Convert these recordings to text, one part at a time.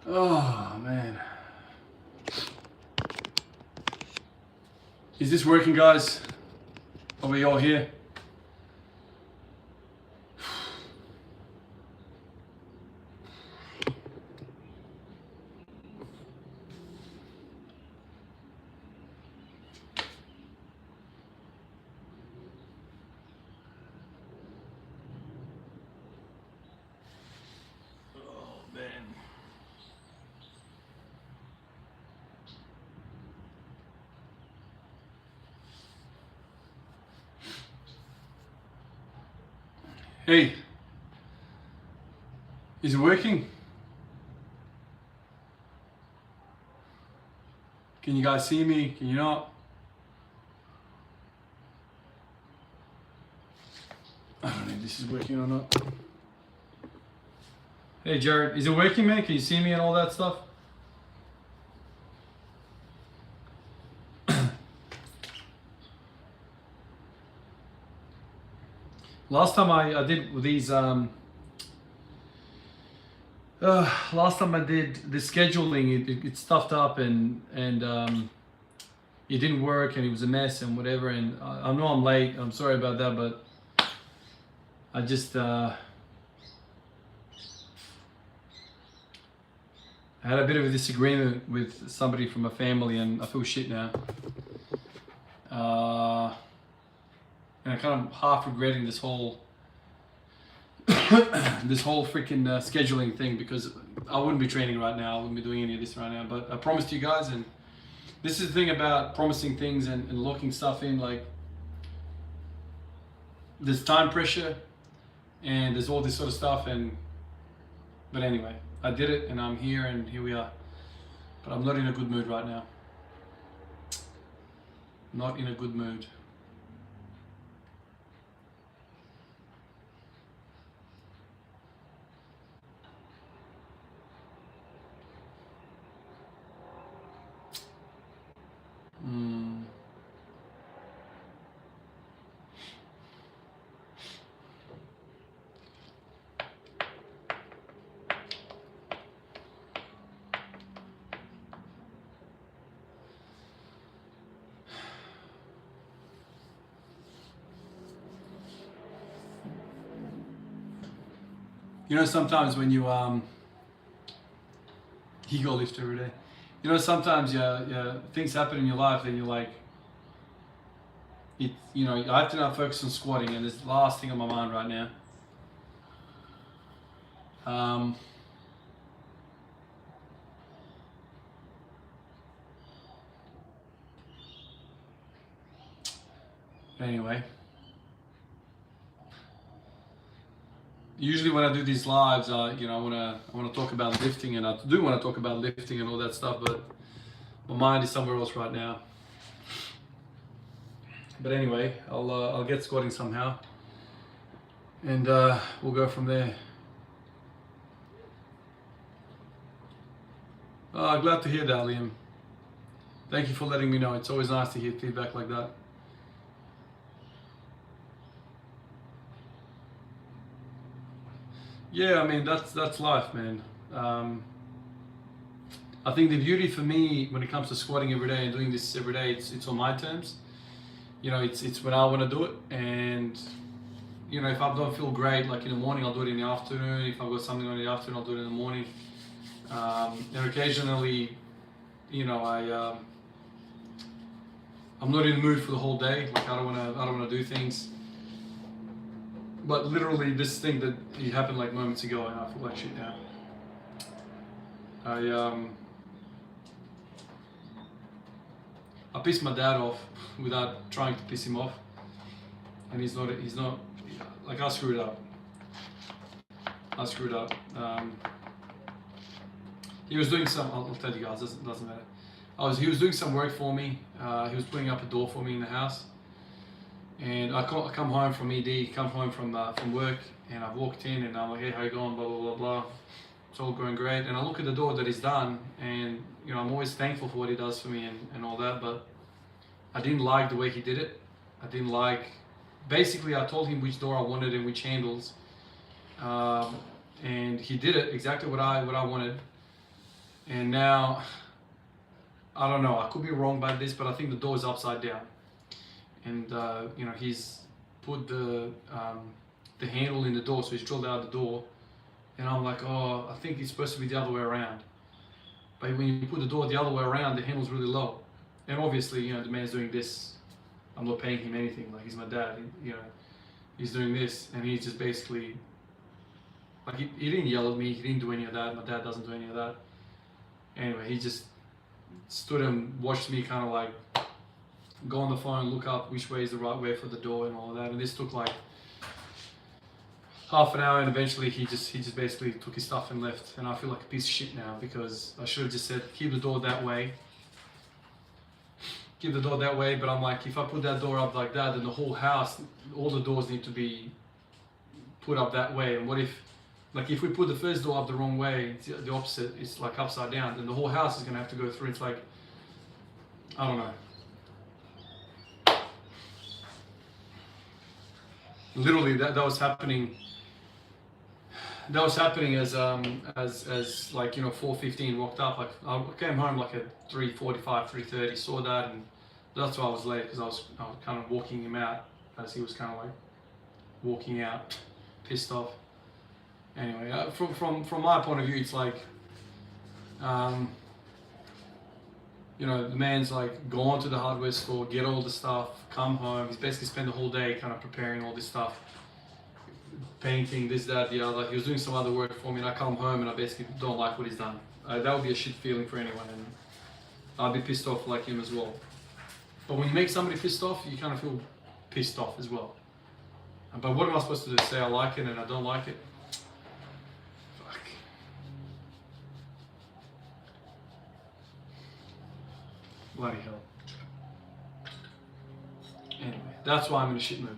Oh man. Is this working, guys? Are we all here? Oh man. Hey, is it working? Can you guys see me? Can you not? I don't know if this is working or not. Hey Jared, is it working, man? Can you see me and all that stuff? Last time I did these last time I did the scheduling, it stuffed up and it didn't work and it was a mess and whatever. And I know I'm late. I'm sorry about that, but I just I had a bit of a disagreement with somebody from my family, and I feel shit now. And I'm kind of half regretting this whole this whole freaking scheduling thing, because I wouldn't be training right now. I wouldn't be doing any of this right now. But I promised you guys, and this is the thing about promising things and locking stuff in. Like, there's time pressure, and there's all this sort of stuff. But anyway, I did it, and I'm here, and here we are. But I'm not in a good mood right now. Not in a good mood. You know, sometimes when you ego lift every day. You know, sometimes things happen in your life and you're like, you know, I have to now focus on squatting, and it's the last thing on my mind right now. Anyway, usually when I do these lives, you know, I want to talk about lifting, and I do want to talk about lifting and all that stuff, but my mind is somewhere else right now. But anyway, I'll get squatting somehow, and we'll go from there. Glad to hear that, Liam. Thank you for letting me know. It's always nice to hear feedback like that. Yeah, I mean, that's life, man. I think the beauty for me when it comes to squatting every day and doing this every day, it's on my terms. You know, it's when I want to do it, and you know, if I don't feel great, like in the morning, I'll do it in the afternoon. If I've got something on in the afternoon, I'll do it in the morning. And occasionally, you know, I'm not in the mood for the whole day. Like I don't wanna do things. But literally, this thing that it happened like moments ago, and I feel like shit now. I pissed my dad off without trying to piss him off, and he's not like, I screwed up. He was doing some. I'll tell you guys. Doesn't matter. He was doing some work for me. He was putting up a door for me in the house. And I come home from ED, come home from work, and I walked in and I'm like, hey, how you going? Blah, blah, blah, blah. It's all going great. And I look at the door that he's done, and you know, I'm always thankful for what he does for me and all that, but I didn't like the way he did it. I didn't like, basically I told him which door I wanted and which handles. And he did it exactly what I wanted. And now, I don't know, I could be wrong about this, but I think the door is upside down. And you know, he's put the handle in the door, so he's drilled out the door. And I'm like, oh, I think it's supposed to be the other way around. But when you put the door the other way around, the handle's really low. And obviously, you know, the man's doing this. I'm not paying him anything. Like, he's my dad. You know, he's doing this, and he's just basically, like, he didn't yell at me. He didn't do any of that. My dad doesn't do any of that. Anyway, he just stood and watched me kind of like go on the phone, look up which way is the right way for the door and all of that. And this took like half an hour, and eventually he just basically took his stuff and left. And I feel like a piece of shit now, because I should have just said, keep the door that way. Keep the door that way, but I'm like, if I put that door up like that, then the whole house, all the doors need to be put up that way. And what if, like, if we put the first door up the wrong way, it's the opposite, it's like upside down, then the whole house is gonna have to go through. It's like, I don't know. Literally, that was happening. That was happening as like, you know, 4:15 walked up. Like, I came home like at 3:45, 3:30. Saw that, and that's why I was late, because I was kind of walking him out as he was kind of like walking out, pissed off. Anyway, from my point of view, it's like, you know, the man's like gone to the hardware store, get all the stuff, come home. He's basically spent the whole day kind of preparing all this stuff, painting, this, that, the other. He was doing some other work for me, and I come home and I basically don't like what he's done. That would be a shit feeling for anyone, and I'd be pissed off like him as well. But when you make somebody pissed off, you kind of feel pissed off as well. But what am I supposed to do? Say I like it and I don't like it? Fuck. Bloody hell. Anyway, that's why I'm in a shit mood.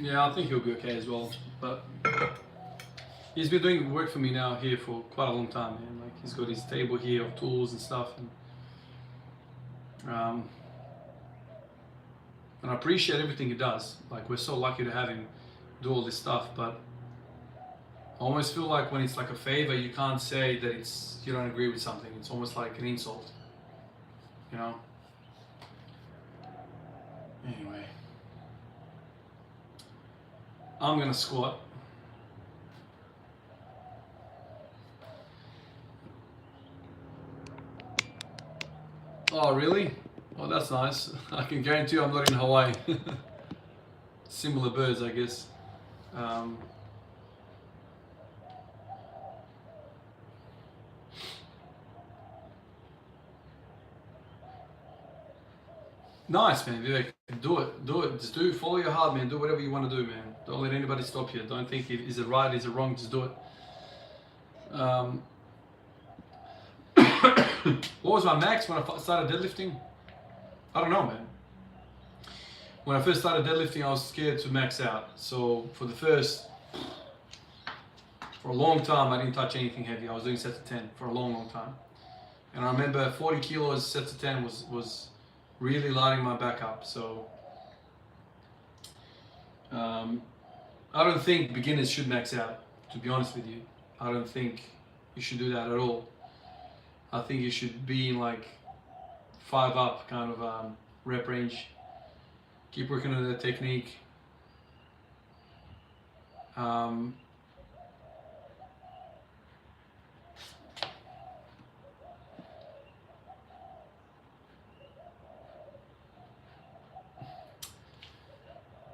Yeah, I think he'll be okay as well. But he's been doing work for me now here for quite a long time, man. Like, he's got his table here of tools and stuff, and I appreciate everything he does. Like, we're so lucky to have him do all this stuff, but I almost feel like when it's like a favor, you can't say that it's, you don't agree with something. It's almost like an insult, you know? Anyway, I'm gonna squat. Oh, really? Oh, that's nice. I can guarantee you I'm not in Hawaii. Similar birds, I guess. Nice, man, Vivek. Do it. Just do it. Follow your heart, man. Do whatever you want to do, man. Don't let anybody stop you. Don't think, is it right, is it wrong? Just do it. What was my max when I started deadlifting? I don't know, man. When I first started deadlifting, I was scared to max out. So for a long time, I didn't touch anything heavy. I was doing sets of 10 for a long time. And I remember 40 kilos sets of 10 was really lighting my back up. So I don't think beginners should max out, to be honest with you. I don't think you should do that at all. I think you should be in like 5 up kind of rep range. Keep working on the technique.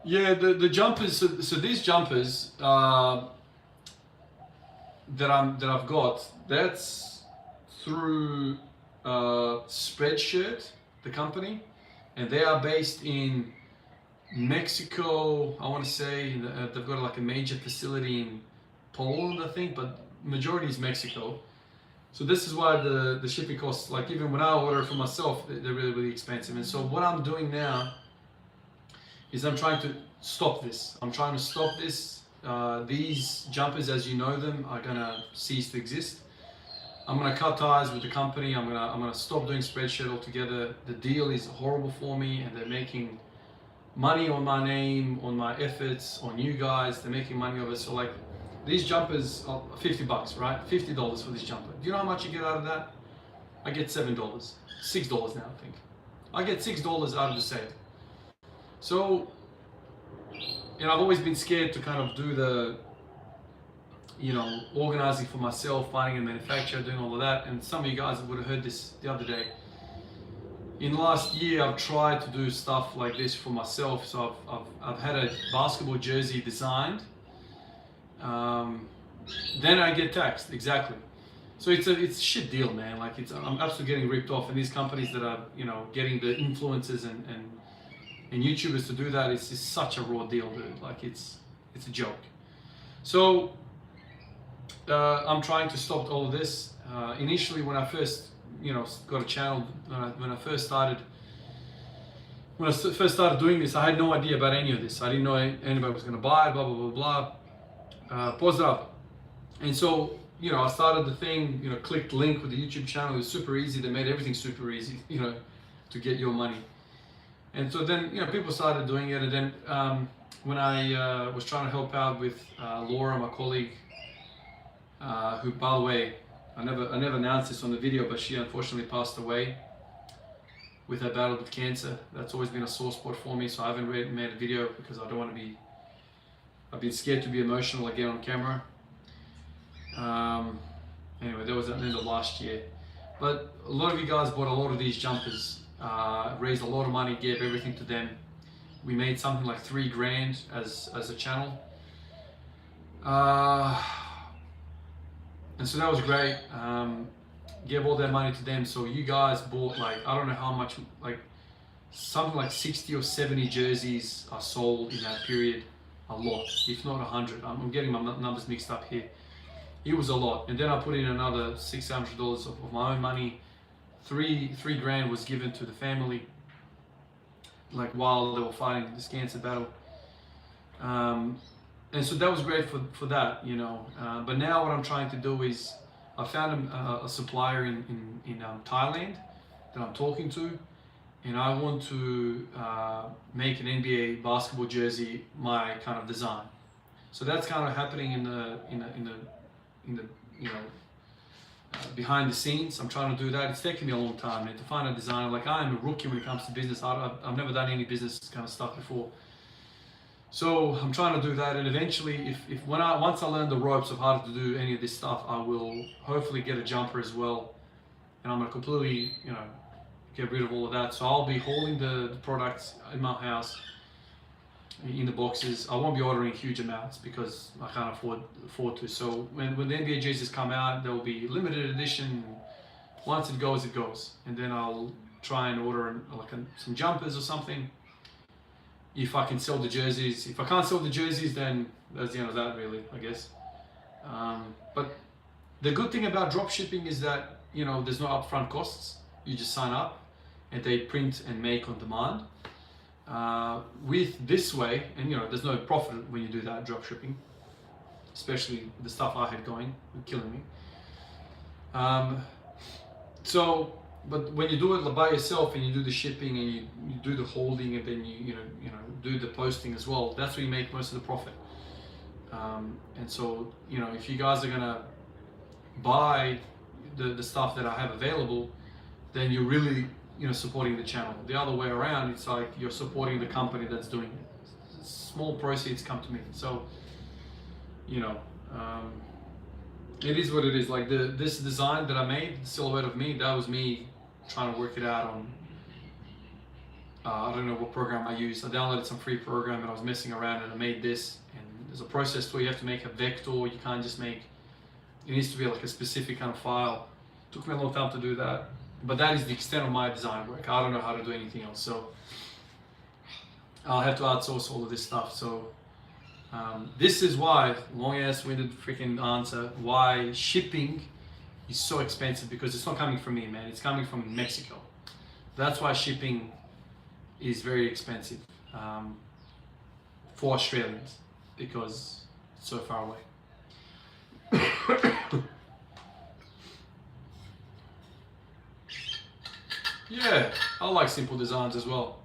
Yeah, the jumpers. So these jumpers that I've got, that's through Spreadshirt, the company, and they are based in Mexico. I want to say they've got like a major facility in Poland, I think, but majority is Mexico. So this is why the shipping costs, like even when I order for myself, they're really expensive. And so what I'm doing now is I'm trying to stop this. I'm trying to stop this. These jumpers, as you know them, are gonna cease to exist. I'm gonna cut ties with the company. I'm gonna stop doing spreadsheet altogether. The deal is horrible for me, and they're making money on my name, on my efforts, on you guys. They're making money of it. So like, these jumpers are $50, right? $50 for this jumper. Do you know how much you get out of that? I get $7, $6 now, I think. I get $6 out of the sale. So, you know, I've always been scared to kind of do the, you know, organizing for myself, finding a manufacturer, doing all of that. And some of you guys would have heard this the other day. In the last year, I've tried to do stuff like this for myself. So I've had a basketball jersey designed. Then I get taxed, exactly. So it's a shit deal, man. Like I'm absolutely getting ripped off. And these companies that are, you know, getting the influencers and YouTubers to do that, it's just such a raw deal, dude. Like it's a joke. So I'm trying to stop all of this. Initially, when I first, you know, got a channel, when I first started doing this, I had no idea about any of this. I didn't know anybody was going to buy it, blah, blah, blah, blah. Pozdrav. And so, you know, I started the thing, you know, clicked link with the YouTube channel. It was super easy. They made everything super easy, you know, to get your money. And so then, you know, people started doing it. And then when I was trying to help out with Laura, my colleague, who, by the way, I never announced this on the video, but she unfortunately passed away with her battle with cancer. That's always been a sore spot for me, so I haven't made a video because I don't want to be, I've been scared to be emotional again on camera. Anyway, that was at the end of last year. But a lot of you guys bought a lot of these jumpers, raised a lot of money, gave everything to them. We made something like $3 grand as a channel. And so that was great. Gave all that money to them. So you guys bought, like, I don't know how much, like something like 60 or 70 jerseys are sold in that period. A lot, if not 100. I'm getting my numbers mixed up here. It was a lot. And then I put in another $600 of my own money. $3 grand was given to the family, like while they were fighting this cancer battle. And so that was great for that, you know. But now what I'm trying to do is, I found a supplier in Thailand that I'm talking to, and I want to make an NBA basketball jersey my kind of design. So that's kind of happening in the you know, behind the scenes. I'm trying to do that. It's taken me a long time, and to find a designer. Like, I am a rookie when it comes to business. I've never done any business kind of stuff before. So I'm trying to do that, and eventually, once I learn the ropes of how to do any of this stuff, I will hopefully get a jumper as well, and I'm gonna completely, you know, get rid of all of that. So I'll be holding the products in my house, in the boxes. I won't be ordering huge amounts because I can't afford to. So when the NBA jerseys come out, there will be limited edition. Once it goes, it goes, and then I'll try and order like some jumpers or something. If I can sell the jerseys. If I can't sell the jerseys, then that's the end of that, really, I guess. But the good thing about drop shipping is that, you know, there's no upfront costs. You just sign up and they print and make on demand. With this way, and you know, there's no profit when you do that, drop shipping, especially the stuff I had going, killing me. But when you do it by yourself and you do the shipping and you do the holding and then you do the posting as well, that's where you make most of the profit. And so, you know, if you guys are gonna buy the stuff that I have available, then you're really, you know, supporting the channel. The other way around, it's like you're supporting the company that's doing it. Small proceeds come to me. So, you know, it is what it is. Like this design that I made, the silhouette of me, that was me trying to work it out on, I don't know what program I used. I downloaded some free program and I was messing around and I made this. And there's a process where you have to make a vector. You can't just make, it needs to be like a specific kind of file. It took me a long time to do that. But that is the extent of my design work. I don't know how to do anything else. So I'll have to outsource all of this stuff. So this is why, long ass winded freaking answer, why shipping is so expensive, because it's not coming from me, man. It's coming from Mexico. That's why shipping is very expensive for Australians, because it's so far away. Yeah, I like simple designs as well.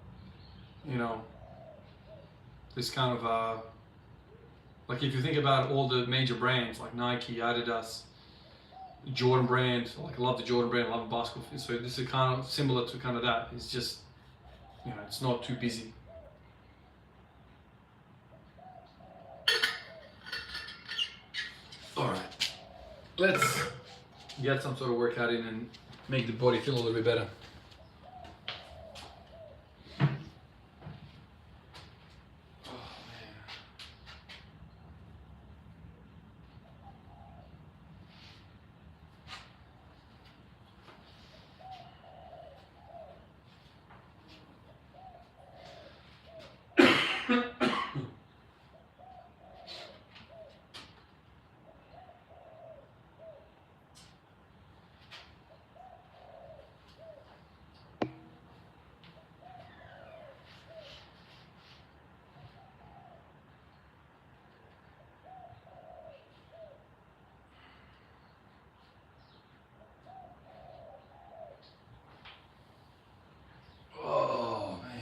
You know, this kind of like if you think about all the major brands like Nike, Adidas, Jordan brand, like I love the Jordan brand, I love the basketball. So this is kind of similar to kind of that. It's just, you know, it's not too busy. All right, let's get some sort of workout in and make the body feel a little bit better. Oh man.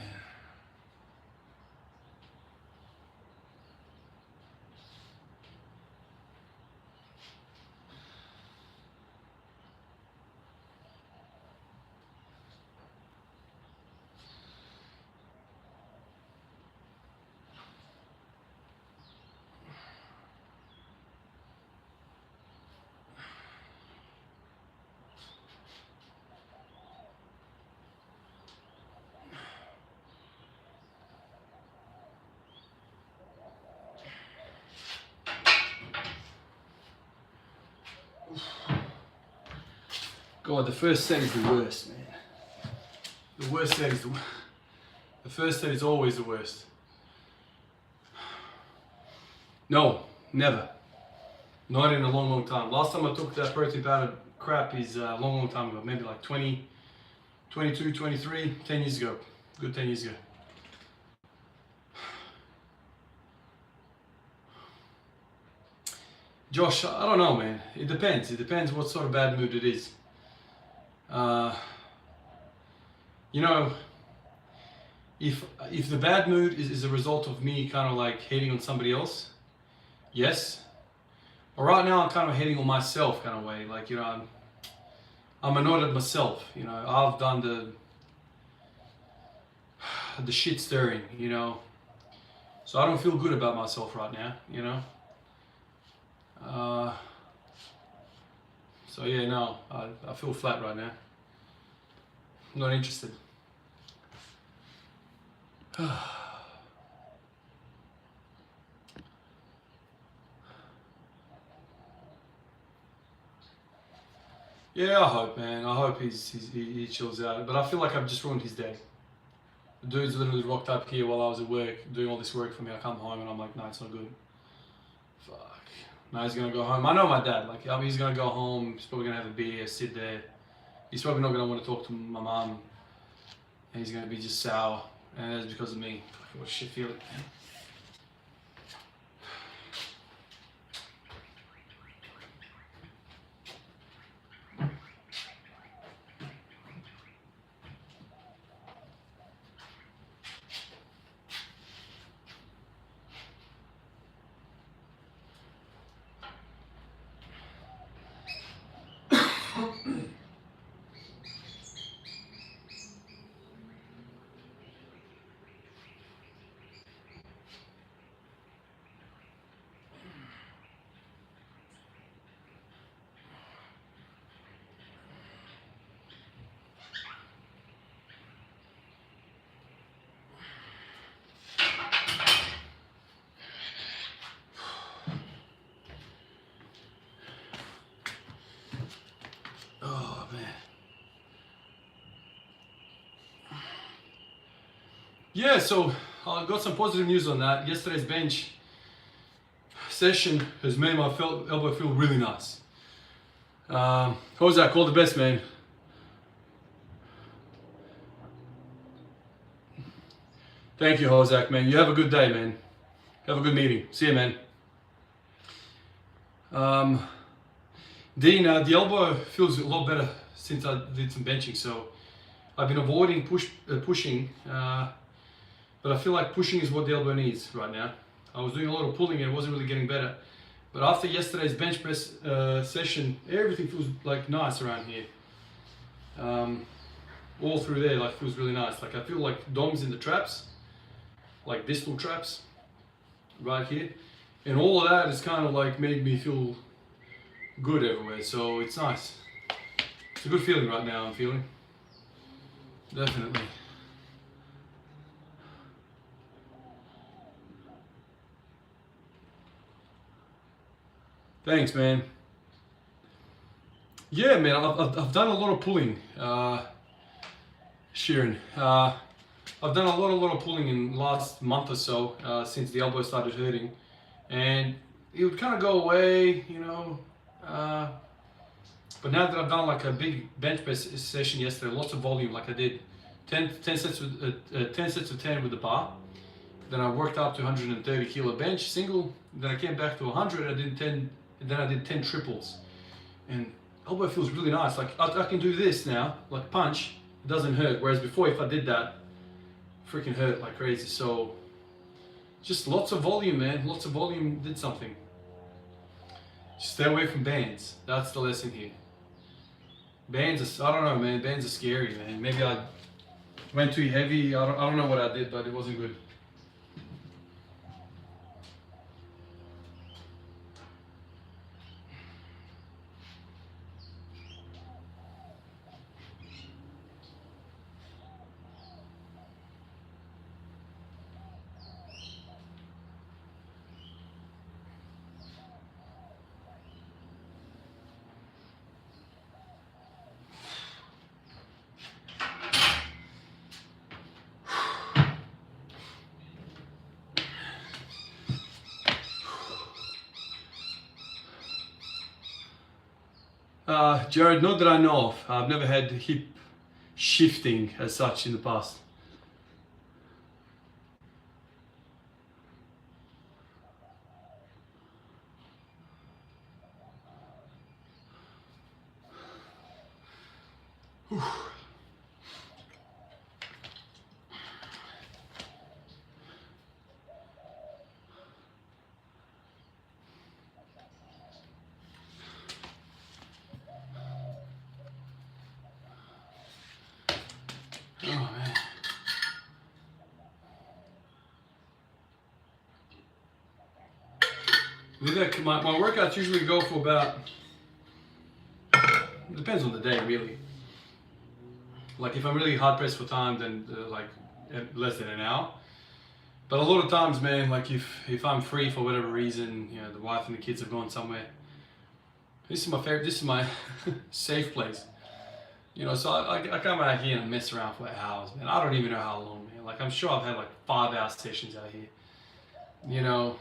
God, the first set is the worst, man. The worst set is the first set is always the worst. No, never. Not in a long, long time. Last time I took that protein powder crap is a long, long time ago. Maybe like 20, 22, 23, 10 years ago. Good 10 years ago. Josh, I don't know, man. It depends. It depends what sort of bad mood it is. You know, if the bad mood is a result of me kind of like hating on somebody else, yes. But right now I'm kind of hating on myself kind of way. Like, you know, I'm annoyed at myself. You know, I've done the shit stirring, you know. So I don't feel good about myself right now, you know. So yeah, no, I feel flat right now. I'm not interested. Yeah, I hope, man. I hope he chills out. But I feel like I've just ruined his day. The dude's literally rocked up here while I was at work, doing all this work for me. I come home and I'm like, no, it's not good. Fuck. Now he's gonna go home. I know my dad. Like, I mean, he's gonna go home. He's probably gonna have a beer, sit there. He's probably not gonna want to talk to my mom. And he's gonna be just sour. And that's because of me. Fucking what a shit feeling, man. Oh, man. Yeah, so I got some positive news on that. Yesterday's bench session has made my elbow feel really nice. Hozak, all the best, man. Thank you, Hozak, man. You have a good day, man. Have a good meeting. See you, man. Dean, the elbow feels a lot better since I did some benching, so I've been avoiding pushing, but I feel like pushing is what the elbow needs right now. I was doing a lot of pulling and it wasn't really getting better. But after yesterday's bench press session, everything feels like nice around here. All through there, like feels really nice. Like I feel like DOMs in the traps, like distal traps, right here, and all of that has kind of like made me feel good everywhere. So it's nice. It's a good feeling right now. I'm feeling definitely. Thanks, man. Yeah, man, I've done a lot of pulling, Sharon. I've done a lot of pulling in the last month or so, since the elbow started hurting. And it would kind of go away, you know. But now that I've done like a big bench press session yesterday, lots of volume, like I did 10 sets with 10 sets of 10 with the bar. Then I worked up to 130 kilo bench single. Then I came back to 100. I did 10. Then I did 10 triples, and elbow feels really nice. Like I can do this now, like punch, it doesn't hurt. Whereas before, if I did that, freaking hurt like crazy. So just lots of volume, man. Lots of volume did something. Just stay away from bands. That's the lesson here. Bands are, I don't know, man. Bands are scary, man. Maybe I went too heavy. I don't know what I did, but it wasn't good. Jared, not that I know of. I've never had hip shifting as such in the past. Whew. Oh man. My workouts usually go for about, depends on the day really. Like if I'm really hard pressed for time, then like less than an hour. But a lot of times, man, like if I'm free for whatever reason, you know, the wife and the kids have gone somewhere, this is my favorite, this is my safe place. You know, so I come out here and mess around for hours, man. I don't even know how long, man. Like I'm sure I've had like 5-hour sessions out here. You know,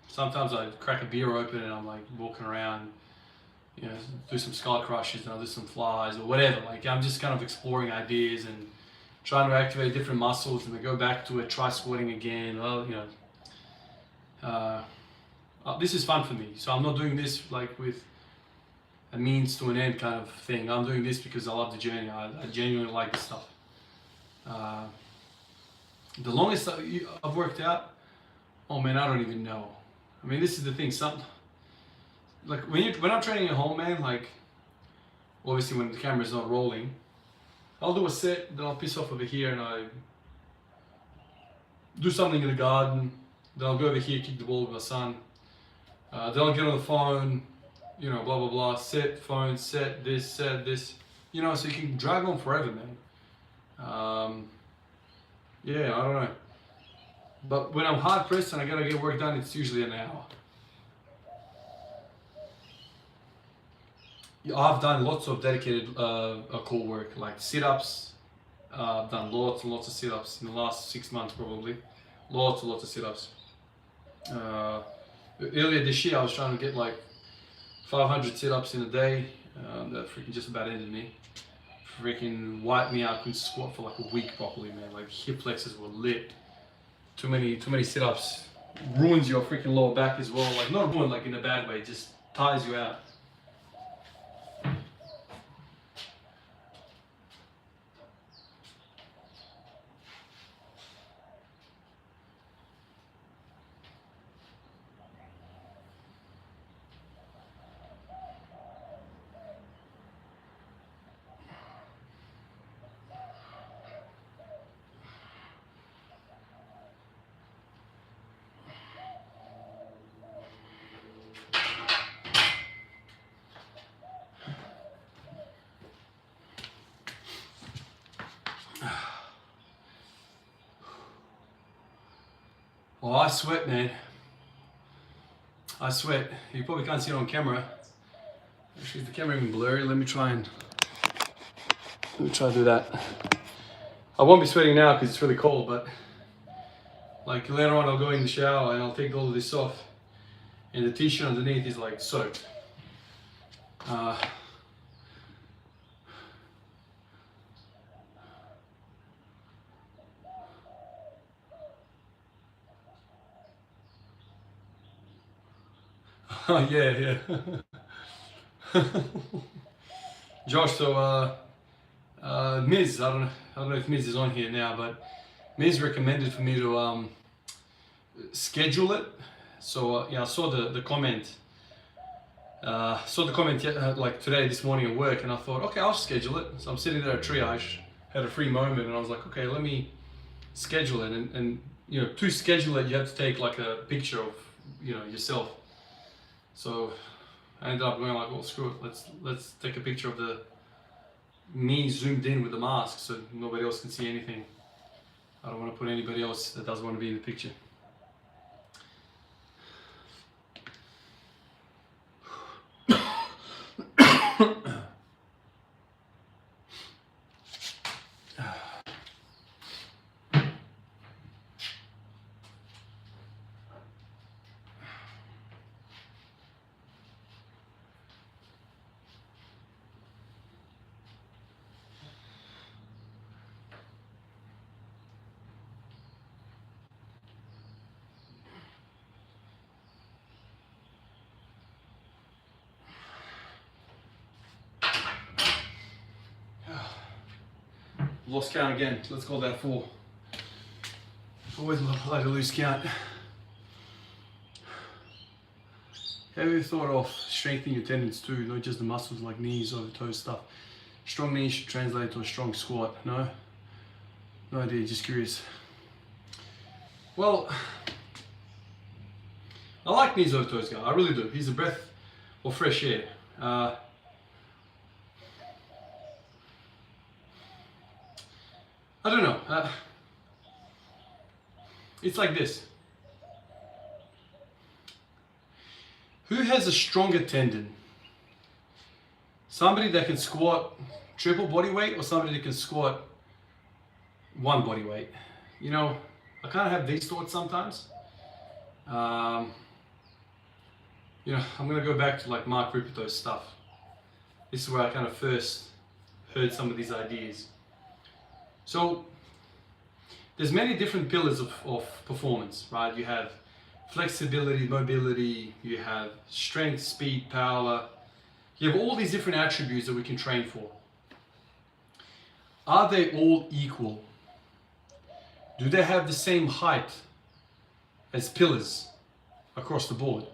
sometimes I crack a beer open and I'm like walking around, you know, do some sky crushes and I'll do some flies or whatever. Like I'm just kind of exploring ideas and trying to activate different muscles, and then go back to it, try squatting again. Well, you know, this is fun for me. So I'm not doing this like with a means to an end kind of thing. I'm doing this because I love the journey. I genuinely like this stuff. The longest I've worked out, oh man, I don't even know. I mean, this is the thing. Like when I'm training at home, man, like obviously when the camera's not rolling, I'll do a set, then I'll piss off over here and I do something in the garden, then I'll go over here, kick the ball with my son, then I'll get on the phone, you know, blah blah blah, set phone, set this, you know, so you can drag on forever, man. Yeah, I don't know. But when I'm hard pressed and I gotta get work done, it's usually an hour. I've done lots of dedicated core work, like sit-ups. I've done lots and lots of sit-ups in the last 6 months probably. Lots and lots of sit-ups. Earlier this year I was trying to get like 500 sit-ups in a day. That freaking just about ended me. Freaking wiped me out, couldn't squat for like a week properly, man. Like hip flexors were lit. Too many sit-ups ruins your freaking lower back as well. Like not ruin like in a bad way, just tires you out. Oh, I sweat, man. I sweat. You probably can't see it on camera. Actually, is the camera even blurry? Let me try to do that. I won't be sweating now because it's really cold, but like later on I'll go in the shower and I'll take all of this off and the t-shirt underneath is like soaked. Yeah. Josh, so Miz, I don't know if Miz is on here now, but Miz recommended for me to schedule it. So yeah, I saw the comment. Like today, this morning at work, and I thought, okay, I'll schedule it. So I'm sitting there at triage, had a free moment, and I was like, okay, let me schedule it. And you know, to schedule it, you have to take like a picture of yourself. So I ended up going like, well, screw it, let's take a picture of the me zoomed in with the mask so nobody else can see anything. I don't want to put anybody else that doesn't want to be in the picture. Lost count again. Let's call that 4. Always like to lose count. Have you thought of strengthening your tendons too, not just the muscles like knees, over toes stuff? Strong knees should translate to a strong squat. No? No idea, just curious. Well, I like knees over toes guy, I really do. He's a breath of fresh air. I don't know. It's like this. Who has a stronger tendon? Somebody that can squat triple body weight or somebody that can squat 1 body weight? You know, I kind of have these thoughts sometimes. You know, I'm going to go back to like Mark Ripeto's stuff. This is where I kind of first heard some of these ideas. So there's many different pillars of performance, right? You have flexibility, mobility, you have strength, speed, power. You have all these different attributes that we can train for. Are they all equal? Do they have the same height as pillars across the board?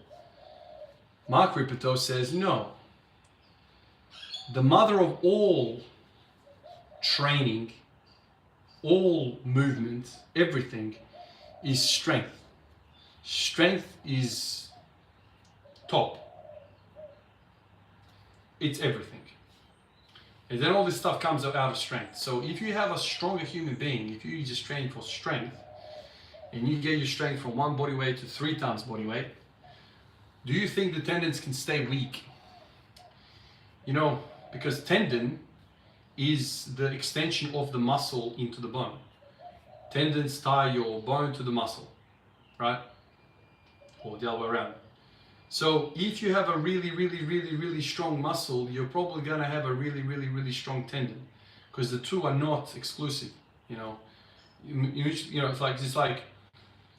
Mark Ripeto says no. The mother of all training, all movement, everything is strength. Strength is top. It's everything. And then all this stuff comes out of strength. So if you have a stronger human being, if you just train for strength, and you get your strength from 1 body weight to 3 times body weight, do you think the tendons can stay weak? You know, because tendon is the extension of the muscle into the bone. Tendons tie your bone to the muscle, right? Or the other way around. So if you have a really strong muscle, you're probably gonna have a really strong tendon, because the two are not exclusive. You know, you know, it's like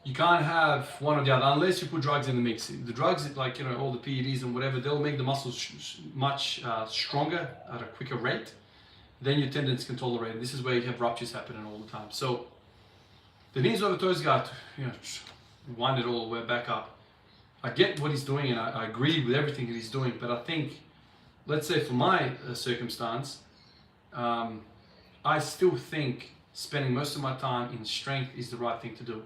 you can't have one or the other unless you put drugs in the mix. The drugs, like, you know, all the PEDs and whatever, they'll make the muscles much stronger at a quicker rate than your tendons can tolerate. And this is where you have ruptures happening all the time. So the knees over toes guy, you know, wind it all the way back up. I get what he's doing and I agree with everything that he's doing, but I think, let's say for my circumstance, I still think spending most of my time in strength is the right thing to do.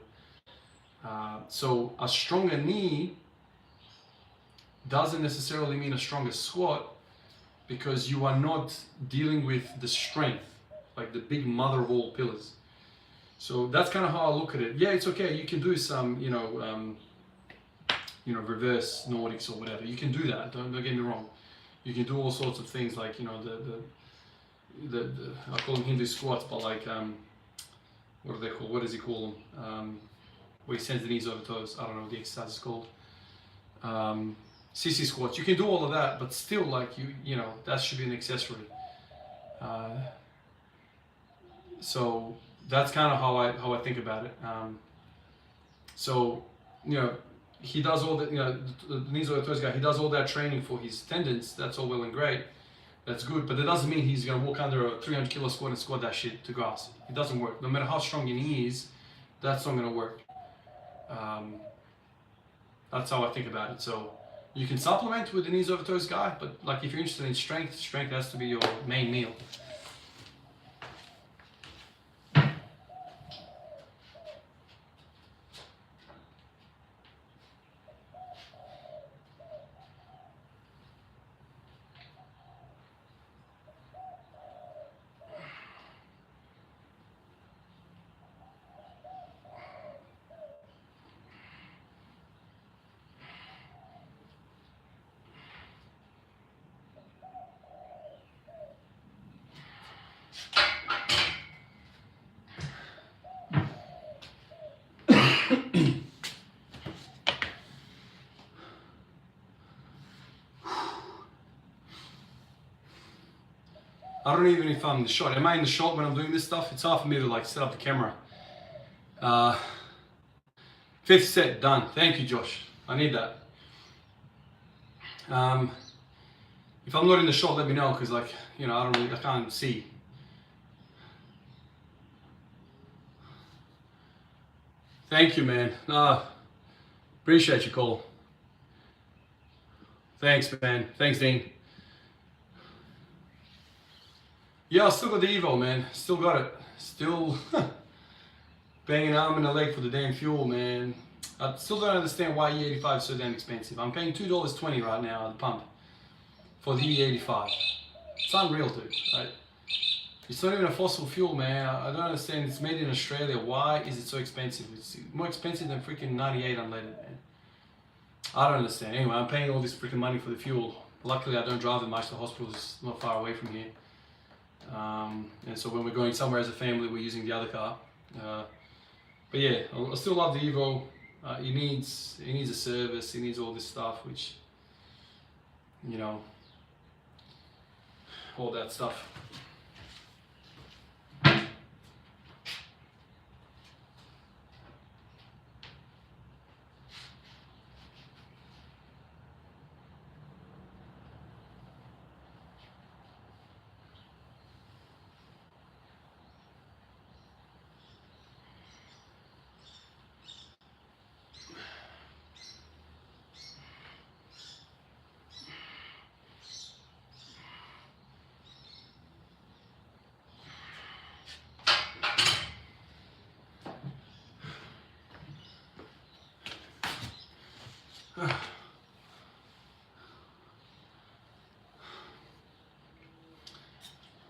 So a stronger knee doesn't necessarily mean a stronger squat, because you are not dealing with the strength. like the big mother of all pillars. So that's kind of how I look at it. Yeah, it's okay. You can do some, reverse Nordics or whatever. You can do that. Don't get me wrong. You can do all sorts of things like, the I call them Hindu squats, but like, what are they called? What does he call them? Where he sends the knees over toes. I don't know what the exercise is called. CC squats. You can do all of that, but still, like that should be an accessory. So that's kind of how I think about it. So he does all that. The knees over toes guy. He does all that training for his tendons. That's all well and great. That's good, but that doesn't mean he's gonna walk under a 300 kilo squat and squat that shit to grass. It doesn't work. No matter how strong your knee is, that's not gonna work. That's how I think about it. So you can supplement with the knees over toes guy, but like if you're interested in strength has to be your main meal. I don't even know if I'm in the shot. Am I in the shot when I'm doing this stuff? It's hard for me to like set up the camera. 5th set done. Thank you, Josh. I need that. If I'm not in the shot, let me know, because like I can't see. Thank you, man. Appreciate your call. Thanks, man. Thanks, Dean. Yeah, I still got the Evo, man. Still got it. Still banging an arm and a leg for the damn fuel, man. I still don't understand why E85 is so damn expensive. I'm paying $2.20 right now at the pump for the E85. It's unreal, dude. It's not even a fossil fuel, man. I don't understand. It's made in Australia. Why is it so expensive? It's more expensive than freaking 98 unleaded, man. I don't understand. Anyway, I'm paying all this freaking money for the fuel. Luckily, I don't drive that much. The hospital is not far away from here. And so when we're going somewhere as a family, we're using the other car. But yeah, I still love the Evo. It needs a service. It needs all this stuff, which, all that stuff.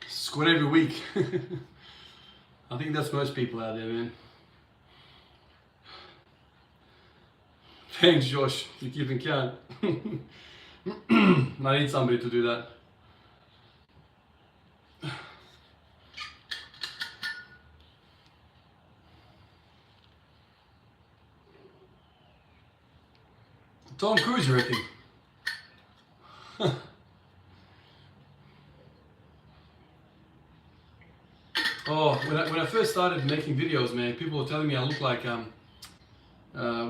Squat every week. I think that's most people out there, man. Thanks, Josh. You're keeping count. I need somebody to do that. Tom Cruise, you reckon? Oh, when I first started making videos, man, people were telling me I look like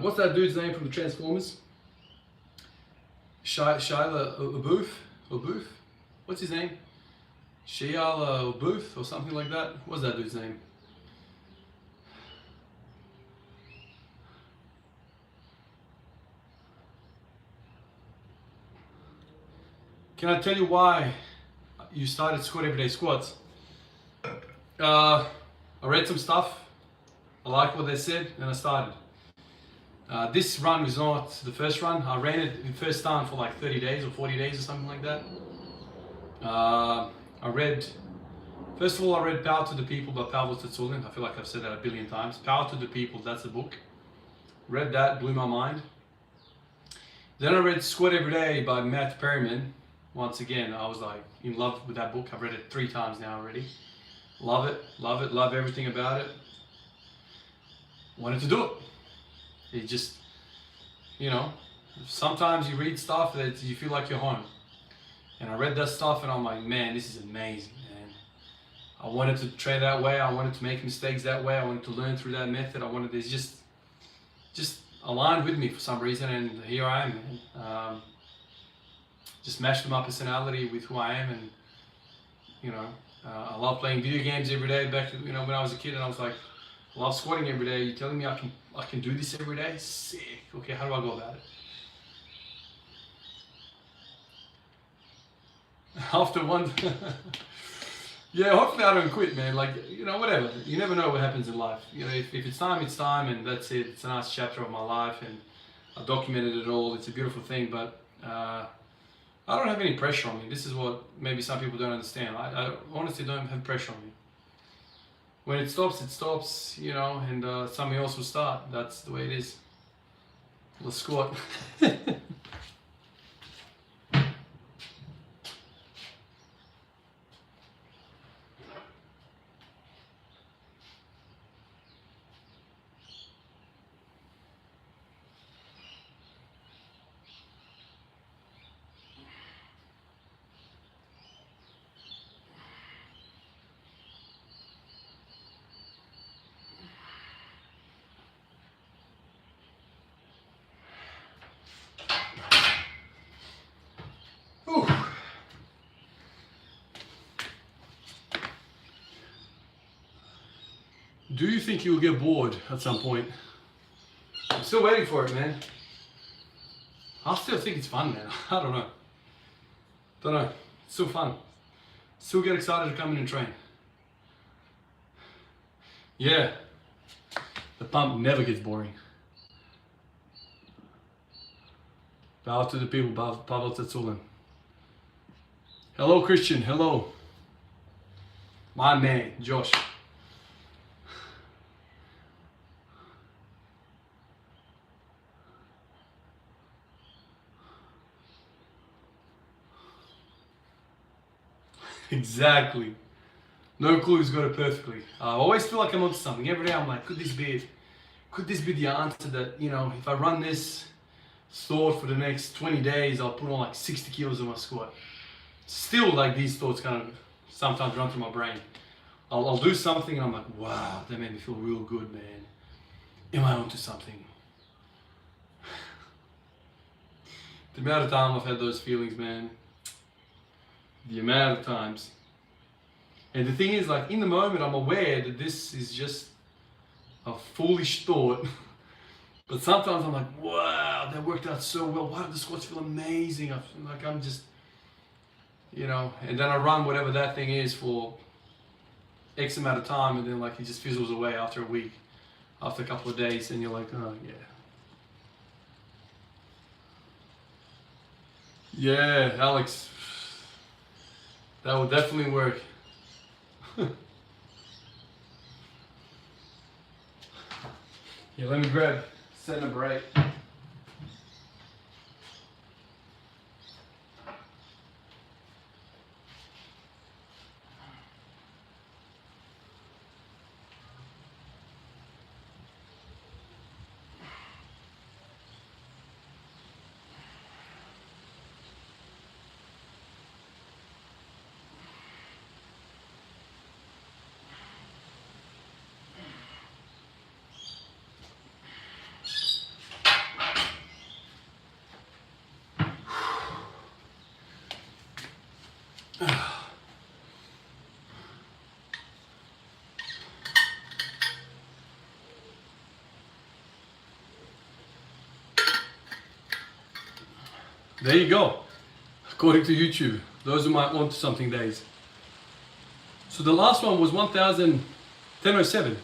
what's that dude's name from the Transformers? Shia LaBeouf? What's his name? Shia LaBeouf or something like that? What's that dude's name? Can I tell you why you started Squat Everyday Squats? I read some stuff, I liked what they said, and I started. This run was not the first run. I ran it in first time for like 30 days or 40 days or something like that. I read First of all, I read Power to the People by Pavel Tsatsouline. I feel like I've said that a billion times. Power to the People, that's the book. Read that, blew my mind. Then I read Squat Every Day by Matt Perryman. Once again, I was like in love with that book. I've read it 3 times now already. Love it, love everything about it. Wanted to do it. It just, you know, sometimes you read stuff that you feel like you're home. And I read that stuff and I'm like, man, this is amazing, man. I wanted to train that way. I wanted to make mistakes that way. I wanted to learn through that method. I wanted this just aligned with me for some reason, and here I am, man. Just mashed my personality with who I am, and you know, I love playing video games every day. Back, you know, when I was a kid, and I was like, I love squatting every day. You're telling me I can do this every day? Sick. Okay, how do I go about it? After one, yeah, hopefully I don't quit, man. Like, you know, whatever. You never know what happens in life. You know, if it's time, it's time, and that's it. It's a nice chapter of my life, and I documented it all. It's a beautiful thing, but I don't have any pressure on me. This is what maybe some people don't understand. I honestly don't have pressure on me. When it stops, you know, and something else will start. That's the way it is. Let's squat. Do you think you'll get bored at some point? I'm still waiting for it, man. I still think it's fun, man. I don't know. It's still fun. Still get excited to come in and train. Yeah. The pump never gets boring. Power to the people, Pavel Tsatsouline. Hello, Christian. Hello. My man, Josh. Exactly. No clues, got it perfectly. I always feel like I'm onto something. Every day I'm like, could this be the answer that, you know, if I run this thought for the next 20 days, I'll put on like 60 kilos in my squat. Still, like, these thoughts kind of sometimes run through my brain. I'll do something and I'm like, wow, that made me feel real good, man. Am I onto something? The amount of time I've had those feelings, man. The amount of times. And the thing is, like, in the moment I'm aware that this is just a foolish thought. But sometimes I'm like, wow, that worked out so well. Why did the squats feel amazing? I feel like I'm just, you know, and then I run whatever that thing is for X amount of time, and then like it just fizzles away after a week, after a couple of days, and you're like, oh yeah. Yeah, Alex. That would definitely work. Yeah, let me grab set number 8. There you go, according to YouTube, those who might want something days. So the last one was 1007.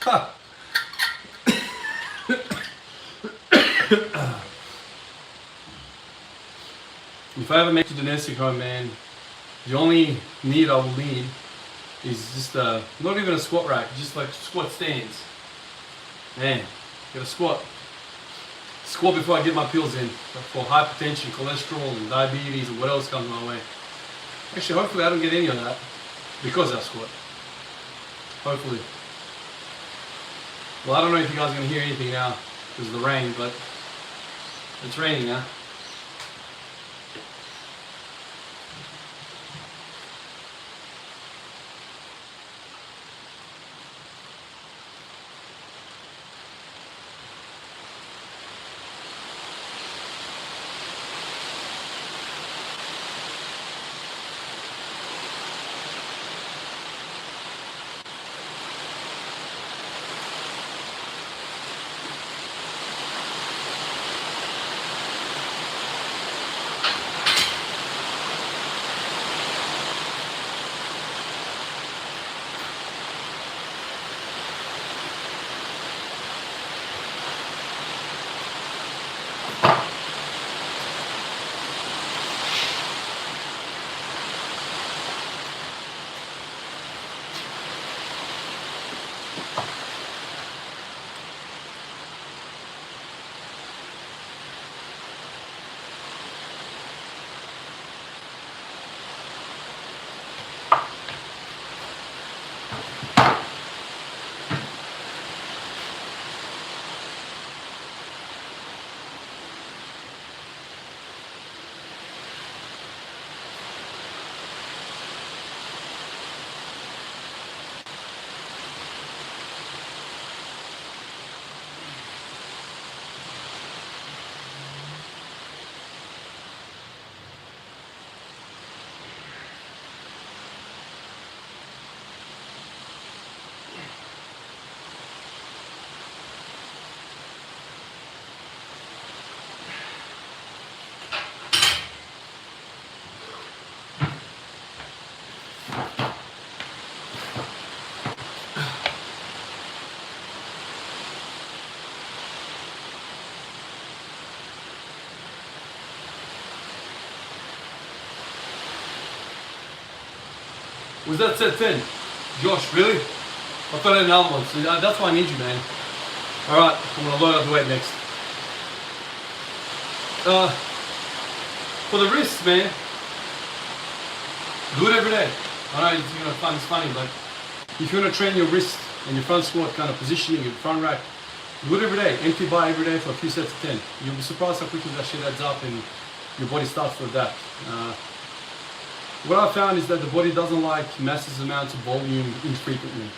Ha! If I ever make a domestic home, man, the only need I will need is just not even a squat rack, just like squat stands. Man, get a squat. Squat before I get my pills in for hypertension, cholesterol, and diabetes, and what else comes my way. Actually, hopefully I don't get any of that because I squat. Hopefully. Well, I don't know if you guys are going to hear anything now because of the rain, but it's raining now. Was that set 10? Josh, really? I thought I had another one, so that's why I need you, man. Alright, I'm going to load up the weight next. For the wrists, man, do it every day. I know you're going to find this funny, but if you want to train your wrist and your front squat kind of positioning, your front rack, do it every day. Empty bar every day for a few sets of 10. You'll be surprised how quickly that shit adds up and your body starts to adapt. What I found is that the body doesn't like massive amounts of volume infrequently.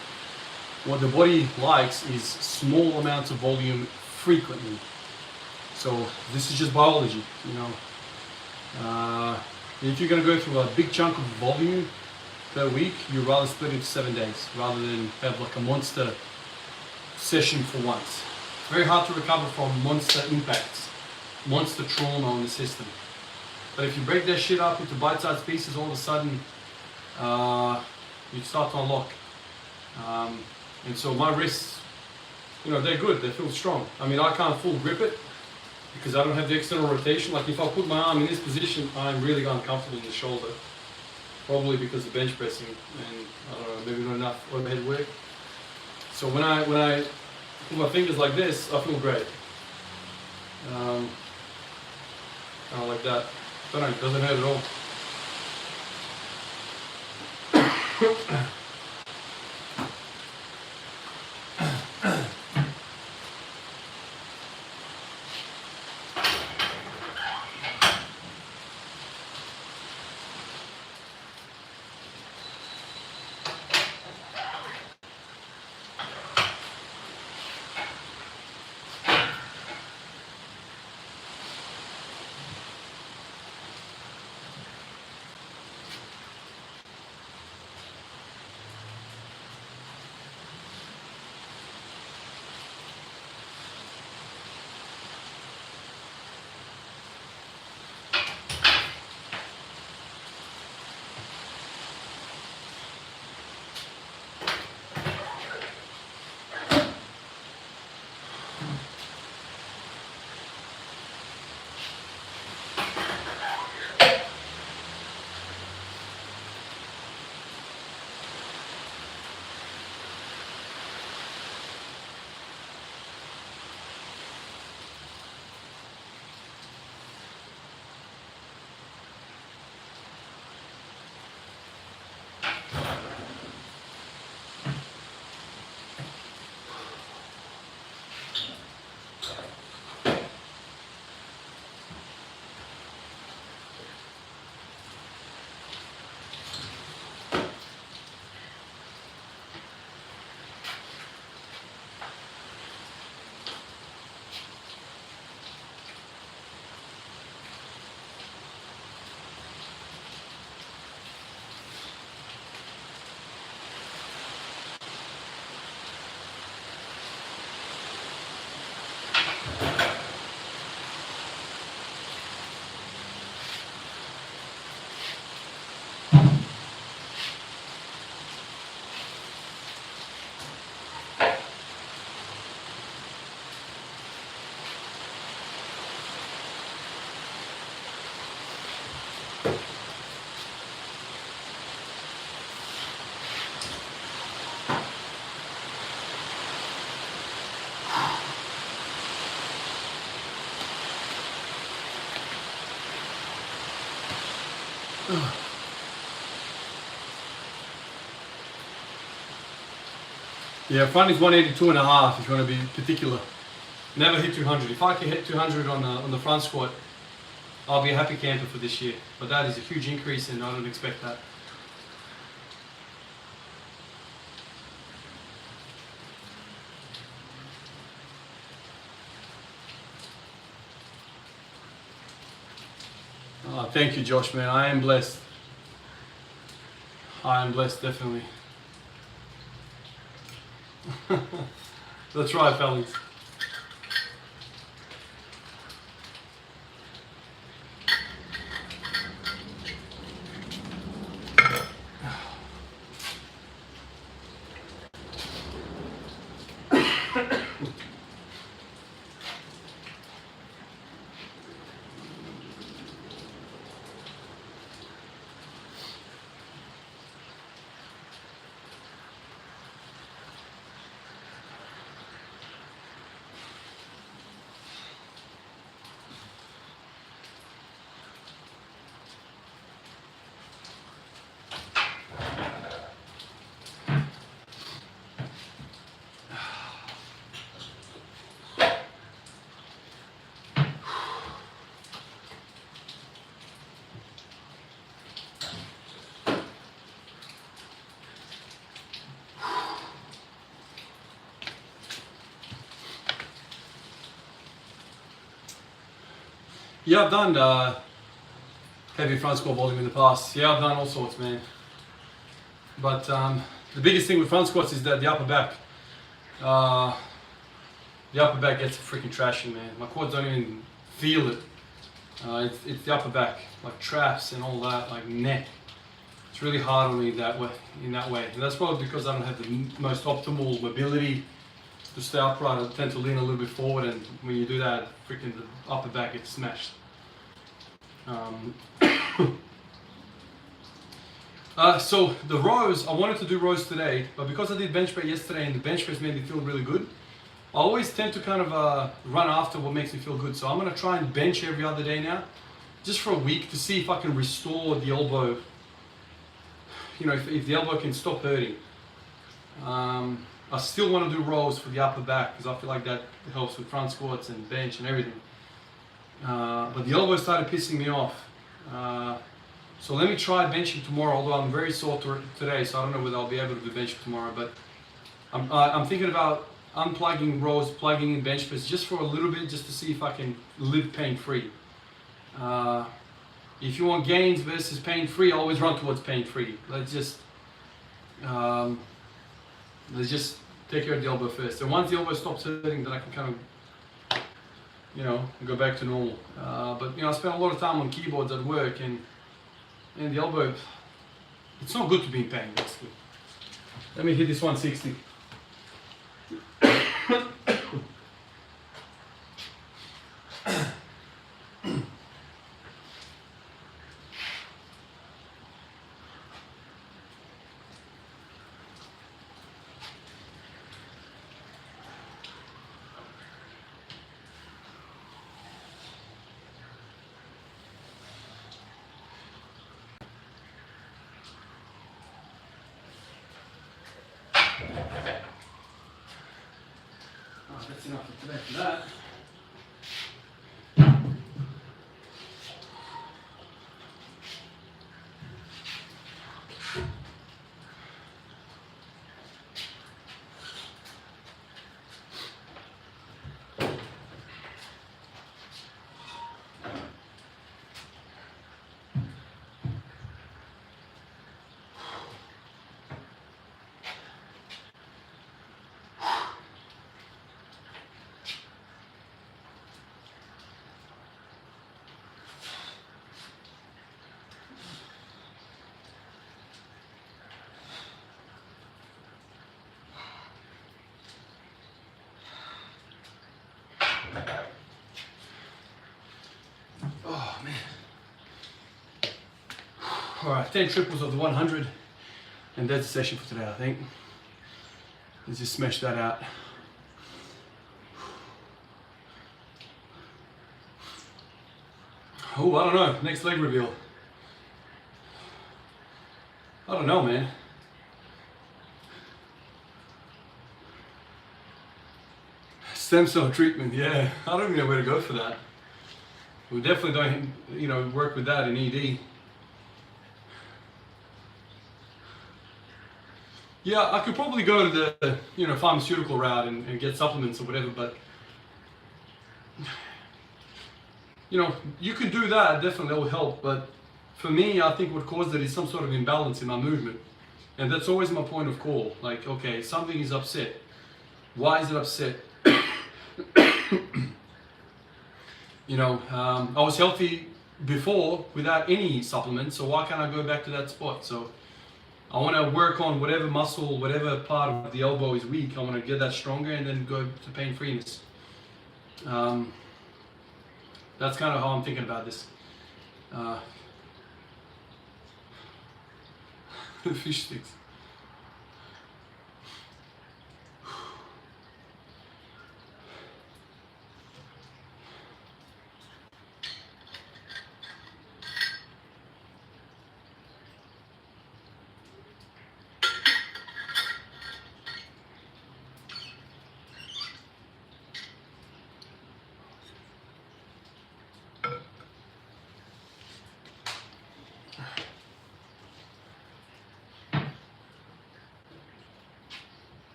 What the body likes is small amounts of volume frequently. So this is just biology, you know. If you're going to go through a big chunk of volume per week, you'd rather split it into 7 days rather than have like a monster session for once. It's very hard to recover from monster impacts, monster trauma on the system. But if you break that shit up into bite-sized pieces, all of a sudden you start to unlock. And so my wrists, you know, they're good, they feel strong. I mean, I can't full grip it because I don't have the external rotation. Like if I put my arm in this position, I'm really uncomfortable in the shoulder. Probably because of bench pressing and I don't know, maybe not enough overhead work. So when I put my fingers like this, I feel great. Kind of like that. Don't know, it doesn't hurt at all. Yeah, front is 182.5 if you want to be particular. Never hit 200. If I can hit 200 on the front squat, I'll be a happy camper for this year. But that is a huge increase and I don't expect that. Oh, thank you, Josh, man. I am blessed. I am blessed, definitely. That's right, fellas. Yeah, I've done heavy front squat volume in the past. Yeah, I've done all sorts, man. But the biggest thing with front squats is that the upper back. The upper back gets freaking trashing, man. My quads don't even feel it. It's the upper back, like traps and all that, like neck. It's really hard on me that way, in that way. And that's probably because I don't have the most optimal mobility to stay upright. I tend to lean a little bit forward, and when you do that, freaking the upper back gets smashed. So the rows, I wanted to do rows today, but because I did bench press yesterday and the bench press made me feel really good, I always tend to kind of run after what makes me feel good. So I'm going to try and bench every other day now, just for a week, to see if I can restore the elbow, you know, if the elbow can stop hurting. I still want to do rows for the upper back because I feel like that helps with front squats and bench and everything. But the elbow started pissing me off. So let me try benching tomorrow, although I'm very sore today, so I don't know whether I'll be able to do benching tomorrow. But I'm thinking about unplugging rows, plugging in bench press just for a little bit, just to see if I can live pain-free. If you want gains versus pain-free, always run towards pain-free. Let's just take care of the elbow first. And once the elbow stops hurting, then I can kind of, you know, go back to normal. But you know, I spent a lot of time on keyboards at work, and the elbow, it's not good to be in pain, basically. Let me hit this 160. That's enough for today for that. All right, 10 triples of the 100, and that's the session for today, I think. Let's just smash that out. Oh, I don't know, next leg reveal. I don't know, man. Stem cell treatment, yeah. I don't even know where to go for that. We definitely don't, work with that in ED. Yeah, I could probably go to the, pharmaceutical route and get supplements or whatever, but, you could do that, definitely, that will help, but for me, I think what caused it is some sort of imbalance in my movement. And that's always my point of call. Like, okay, something is upset. Why is it upset? I was healthy before without any supplements, so why can't I go back to that spot? So I want to work on whatever muscle, whatever part of the elbow is weak. I want to get that stronger and then go to pain-freeness. That's kind of how I'm thinking about this. Fish sticks.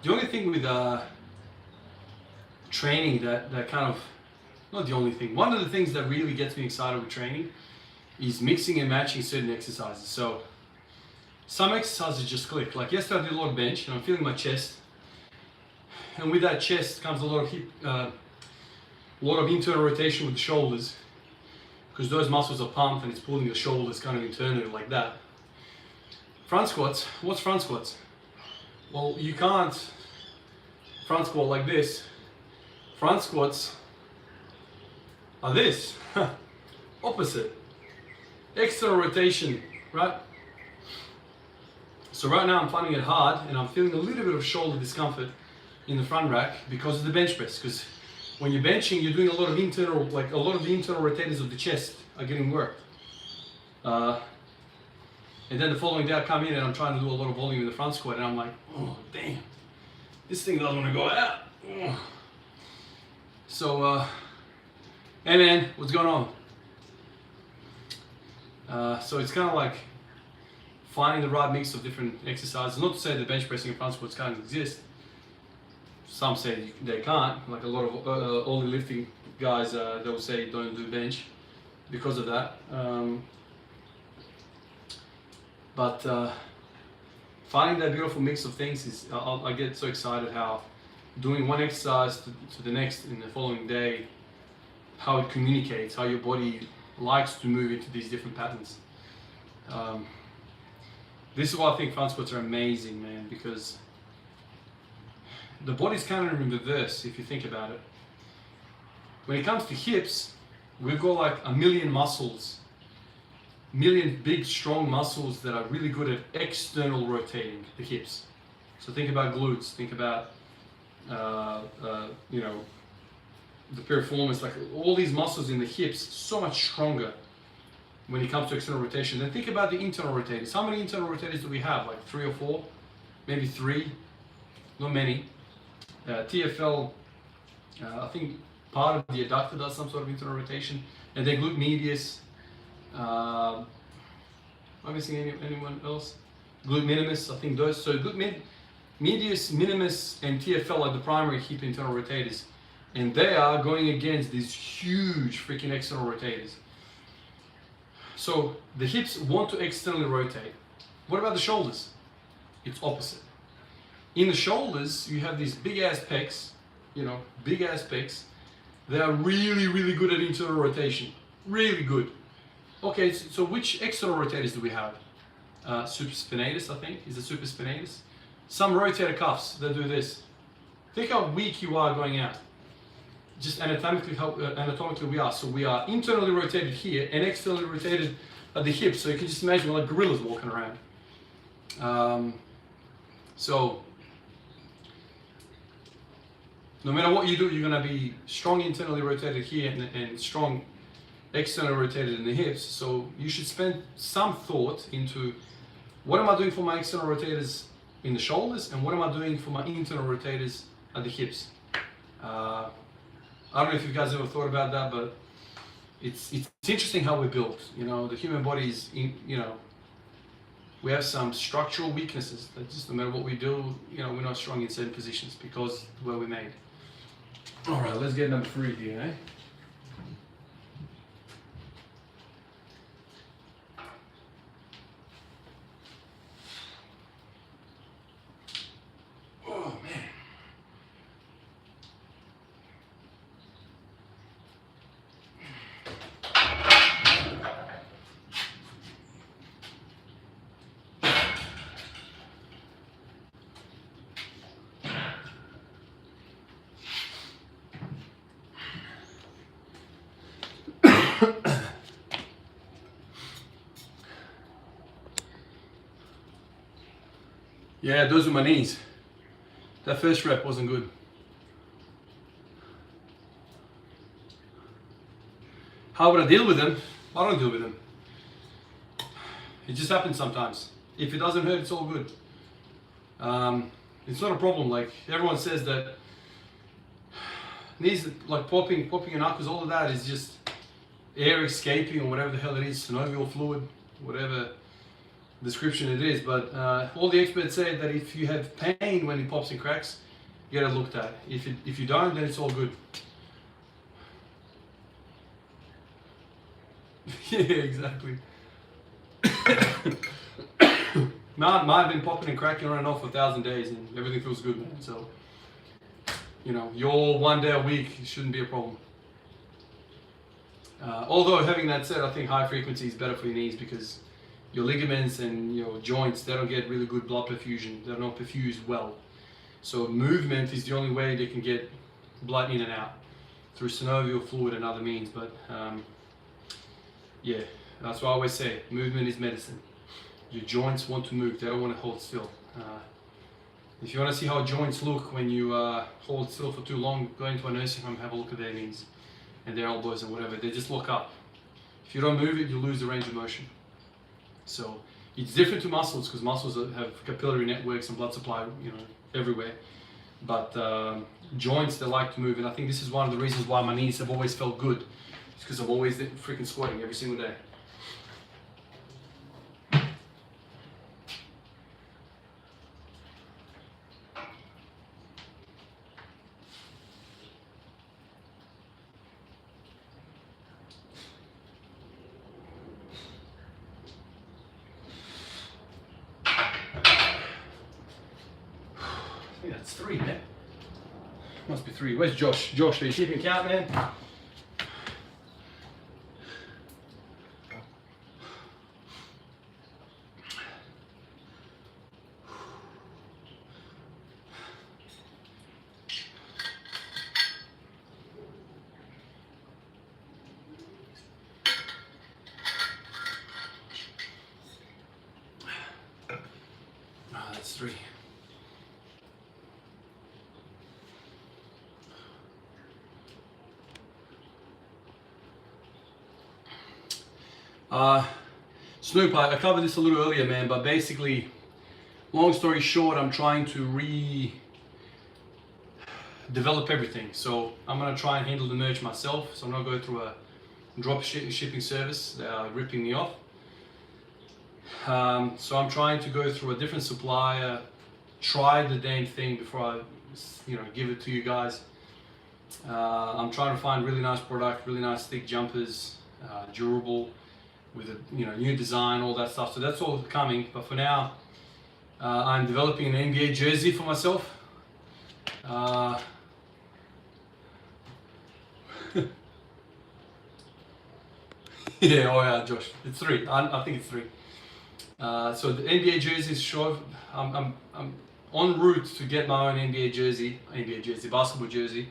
The only thing with training that kind of, not the only thing, one of the things that really gets me excited with training is mixing and matching certain exercises. So some exercises just click. Like yesterday I did a lot of bench and I'm feeling my chest. And with that chest comes a lot of hip, a lot of internal rotation with the shoulders, because those muscles are pumped and it's pulling the shoulders kind of internally like that. Front squats, what's front squats? Well, you can't front squat like this. Front squats are this. Opposite. External rotation, right? So right now I'm finding it hard and I'm feeling a little bit of shoulder discomfort in the front rack because of the bench press. Because when you're benching, you're doing a lot of internal, like a lot of the internal rotators of the chest are getting worked. And then the following day I come in and I'm trying to do a lot of volume in the front squat and I'm like, oh damn, this thing doesn't want to go out. Oh. So, hey man, what's going on? So it's kind of like finding the right mix of different exercises. Not to say that bench pressing and front squats can't exist. Some say they can't, like a lot of all the lifting guys, they'll say don't do bench because of that. But finding that beautiful mix of things is, I get so excited how doing one exercise to the next in the following day, how it communicates, how your body likes to move into these different patterns. This is why I think front squats are amazing, man, because the body's kind of in reverse if you think about it. When it comes to hips, we've got like a million muscles, million big strong muscles that are really good at external rotating the hips. So think about glutes, think about the piriformis, like all these muscles in the hips, so much stronger when it comes to external rotation. Then think about the internal rotators. How many internal rotators do we have? Like 3 or 4, maybe 3, not many. TFL, I think part of the adductor does some sort of internal rotation, and then glute medius. Am I missing anyone else? Glute minimus, I think those. So glute medius, minimus, and TFL are the primary hip internal rotators, and they are going against these huge freaking external rotators. So the hips want to externally rotate. What about the shoulders? It's opposite. In the shoulders, you have these big ass pecs, big ass pecs. They are really, really good at internal rotation. Really good. Okay, so which external rotators do we have? Supraspinatus, I think, is the supraspinatus. Some rotator cuffs that do this. Think how weak you are going out. Just anatomically we are. So we are internally rotated here and externally rotated at the hips. So you can just imagine like gorillas walking around. So no matter what you do, you're going to be strong internally rotated here and strong externally rotated in the hips. So you should spend some thought into what am I doing for my external rotators in the shoulders and what am I doing for my internal rotators at the hips. I don't know if you guys ever thought about that, but it's interesting how we're built. The human body is, we have some structural weaknesses that just no matter what we do, we're not strong in certain positions because of where we're made. All right, let's get number 3 here, eh? Oh, man. Yeah, those are my knees. That first rep wasn't good. How would I deal with them? I don't deal with them. It just happens sometimes. If it doesn't hurt, it's all good. It's not a problem. Like everyone says that knees, like popping your knuckles, all of that is just air escaping or whatever the hell it is, synovial fluid, whatever description it is. But all the experts say that if you have pain when it pops and cracks, get it looked at. If you don't, then it's all good. Yeah, exactly. Mine have been popping and cracking on and off for 1,000 days and everything feels good, man. So, your 1 day a week shouldn't be a problem. Although having that said, I think high frequency is better for your knees because your ligaments and your joints, they don't get really good blood perfusion. They're not perfused well. So movement is the only way they can get blood in and out through synovial fluid and other means. But yeah, that's what I always say. Movement is medicine. Your joints want to move. They don't want to hold still. If you want to see how joints look when you hold still for too long, go into a nursing home, have a look at their knees and their elbows and whatever. They just look up. If you don't move it, you lose the range of motion. So it's different to muscles because muscles have capillary networks and blood supply, everywhere. But joints, they like to move, and I think this is one of the reasons why my knees have always felt good. It's because I'm always freaking squatting every single day. Yeah, it's 3, man. Must be 3. Where's Josh? Josh, are you keeping count, man? That's 3. Snoop, I covered this a little earlier, man, but basically, long story short, I'm trying to develop everything. So I'm going to try and handle the merch myself. So I'm not going through a drop shipping service. They are ripping me off. So I'm trying to go through a different supplier, try the damn thing before I, give it to you guys. I'm trying to find really nice product, really nice thick jumpers, durable. with a new design, all that stuff. So that's all coming. But for now, I'm developing an NBA jersey for myself. Yeah, oh yeah, Josh, it's 3. I think it's 3. So the NBA jersey is short. I'm en route to get my own NBA jersey, basketball jersey.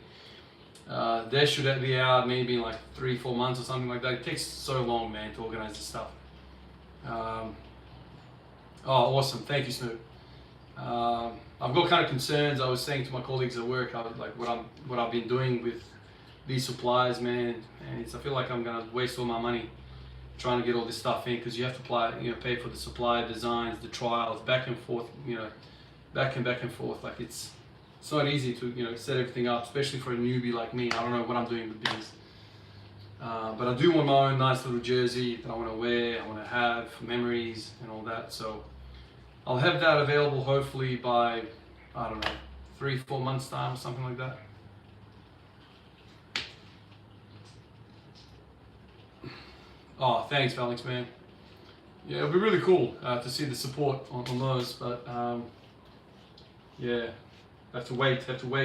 They should be out maybe in like 3-4 months or something like that. It takes so long, man, to organize this stuff. Oh, awesome! Thank you, Snoop. I've got kind of concerns. I was saying to my colleagues at work, I was like, what I've been doing with these suppliers, man, and I feel like I'm gonna waste all my money trying to get all this stuff in, because you have to pay for the supply designs, the trials, back and forth, back and forth. Like it's not easy to set everything up, especially for a newbie like me. I don't know what I'm doing with business, but I do want my own nice little jersey that I want to wear, I want to have memories and all that. So I'll have that available hopefully by, I don't know, 3-4 months time or something like that. Oh, thanks, Alex, man. Yeah, it'll be really cool to see the support on those, but yeah, have to wait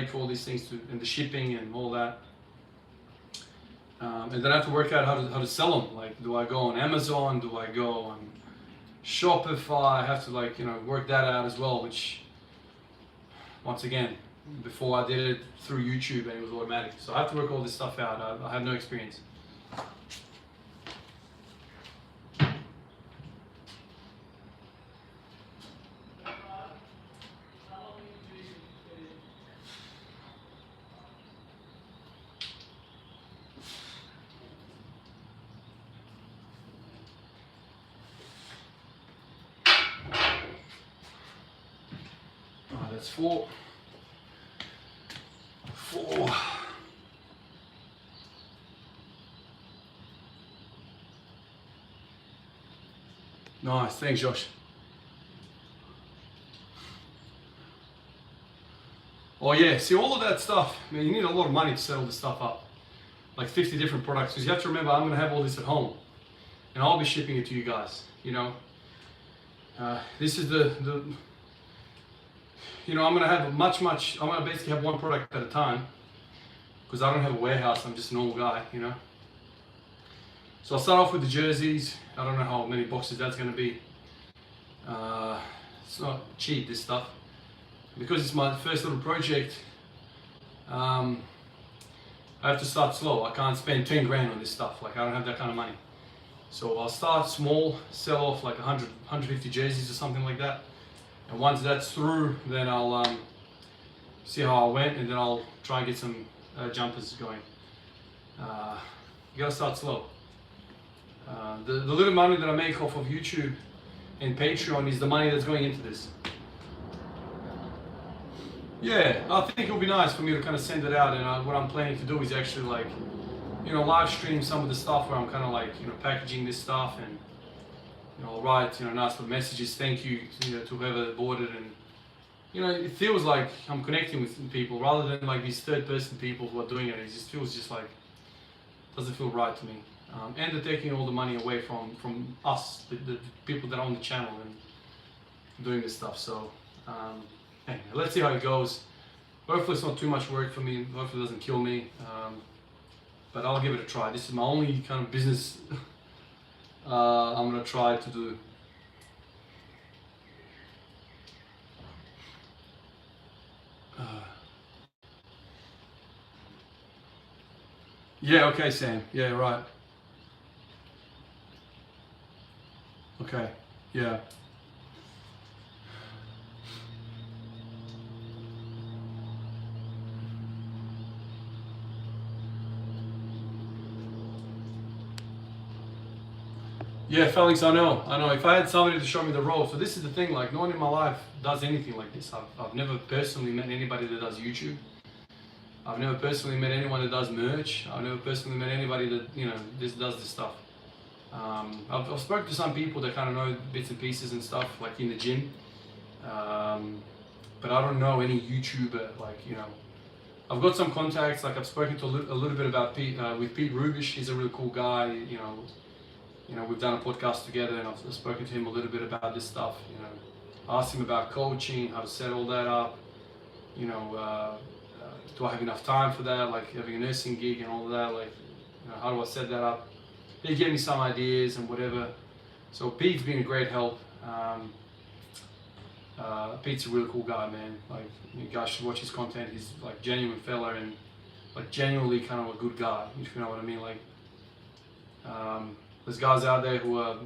for all these things and the shipping and all that, and then I have to work out how to sell them. Like, do I go on Amazon? Do I go on Shopify? I have to work that out as well. Which, once again, before I did it through YouTube and it was automatic, so I have to work all this stuff out. I have no experience. That's 4. Nice, thanks, Josh. Oh yeah, see, all of that stuff, man, you need a lot of money to set all this stuff up. Like 50 different products, because you have to remember, I'm gonna have all this at home, and I'll be shipping it to you guys. This is I'm gonna have I'm gonna basically have one product at a time, because I don't have a warehouse. I'm just a normal guy, So I'll start off with the jerseys. I don't know how many boxes that's gonna be. It's not cheap, this stuff, because it's my first little project. I have to start slow. I can't spend 10 grand on this stuff. Like, I don't have that kind of money. So I'll start small, sell off like 100, 150 jerseys or something like that. And once that's through, then I'll see how I went, and then I'll try and get some jumpers going. You gotta start slow. The little money that I make off of YouTube and Patreon is the money that's going into this. Yeah, I think it would be nice for me to kind of send it out, and what I'm planning to do is actually live stream some of the stuff where I'm kind of packaging this stuff, and I'll write nice little messages, thank you to whoever bought it, and it feels like I'm connecting with people rather than like these third-person people who are doing it. It just feels like doesn't feel right to me, and they're taking all the money away from us, the people that own the channel and doing this stuff. So anyway, let's see how it goes. Hopefully it's not too much work for me. Hopefully it doesn't kill me, but I'll give it a try. This is my only kind of business I'm gonna try to do. Yeah, okay, Sam. Yeah, right. Okay, yeah. Yeah, Felix, I know. If I had somebody to show me the ropes, so this is the thing, like, no one in my life does anything like this. I've never personally met anybody that does YouTube. I've never personally met anyone that does merch. I've never personally met anybody that, does this stuff. I've spoken to some people that kind of know bits and pieces and stuff, like in the gym. But I don't know any YouTuber, I've got some contacts, like I've spoken to a little bit about Pete, with Pete Rubish. He's a really cool guy, You know, we've done a podcast together, and I've spoken to him a little bit about this stuff. You know, asked him about coaching, how to set all that up. You know, do I have enough time for that? Like having a nursing gig and all of that. Like, you know, how do I set that up? He gave me some ideas and whatever. So Pete's been a great help. Pete's a really cool guy, man. Like, you guys should watch his content. He's like genuine fella and like genuinely kind of a good guy, if you know what I mean. Like, there's guys out there who are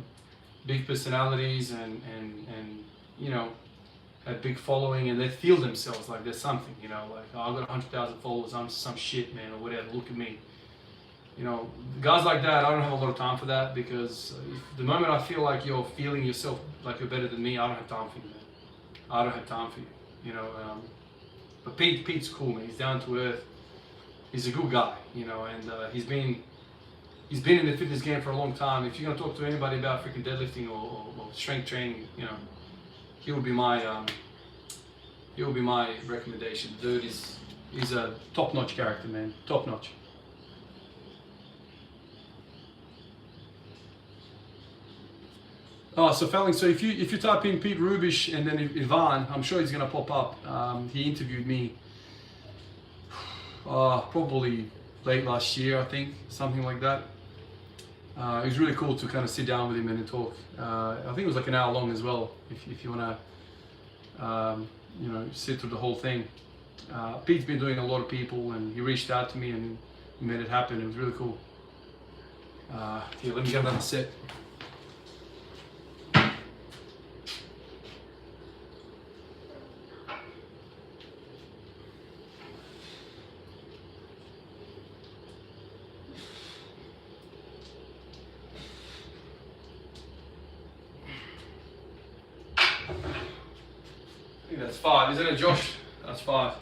big personalities and you know, have big following, and they feel themselves like there's something, you know, like, oh, I've got 100,000 followers, I'm some shit, man, or whatever, look at me. You know, guys like that, I don't have a lot of time for that, because the moment I feel like you're feeling yourself like you're better than me, I don't have time for you, man. I don't have time for you, you know. But Pete's cool, man. He's down to earth. He's a good guy, you know, and he's been in the fitness game for a long time. If you're gonna talk to anybody about freaking deadlifting or strength training, you know, he would be my recommendation. Dude, he's a top-notch character, man. Top-notch. Oh, so Felling, so if you type in Pete Rubish and then Ivan, I'm sure he's gonna pop up. He interviewed me probably late last year, I think, something like that. It was really cool to kind of sit down with him and talk. I think it was like an hour long as well, if you wanna you know, sit through the whole thing. Pete's been doing a lot of people, and he reached out to me and made it happen. It was really cool. Here, let me get another set. I think that's 5, isn't it, Josh? That's 5.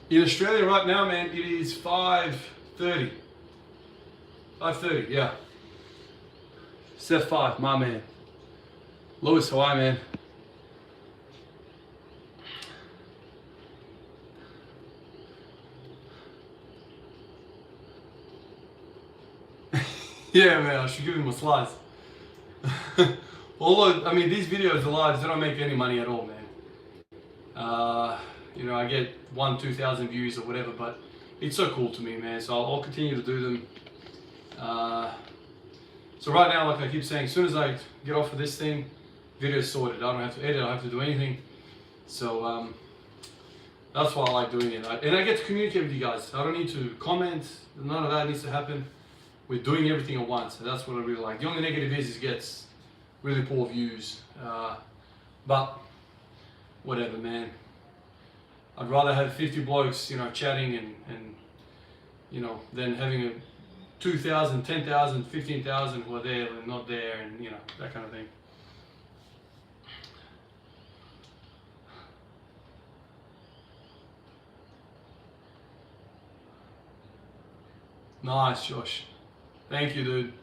In Australia right now, man, it is 5:30. 5:30, yeah. Set 5, my man. Lewis, Hawaii, man. Yeah, man, I should give him a slice. Although, I mean, these videos, the lives, they don't make any money at all, man. You know, I get 1,000-2,000 views or whatever, but it's so cool to me, man. So I'll continue to do them. So right now, like I keep saying, as soon as I get off of this thing, video's sorted. I don't have to edit, I don't have to do anything. So that's why I like doing it. And I get to communicate with you guys. I don't need to comment. None of that needs to happen. We're doing everything at once. And that's what I really like. The only negative is it gets really poor views. But whatever, man. I'd rather have 50 blokes, you know, chatting and you know, than having a 2,000, 10,000, 15,000 who are there and not there, and you know, that kind of thing. Nice, Josh. Thank you, dude.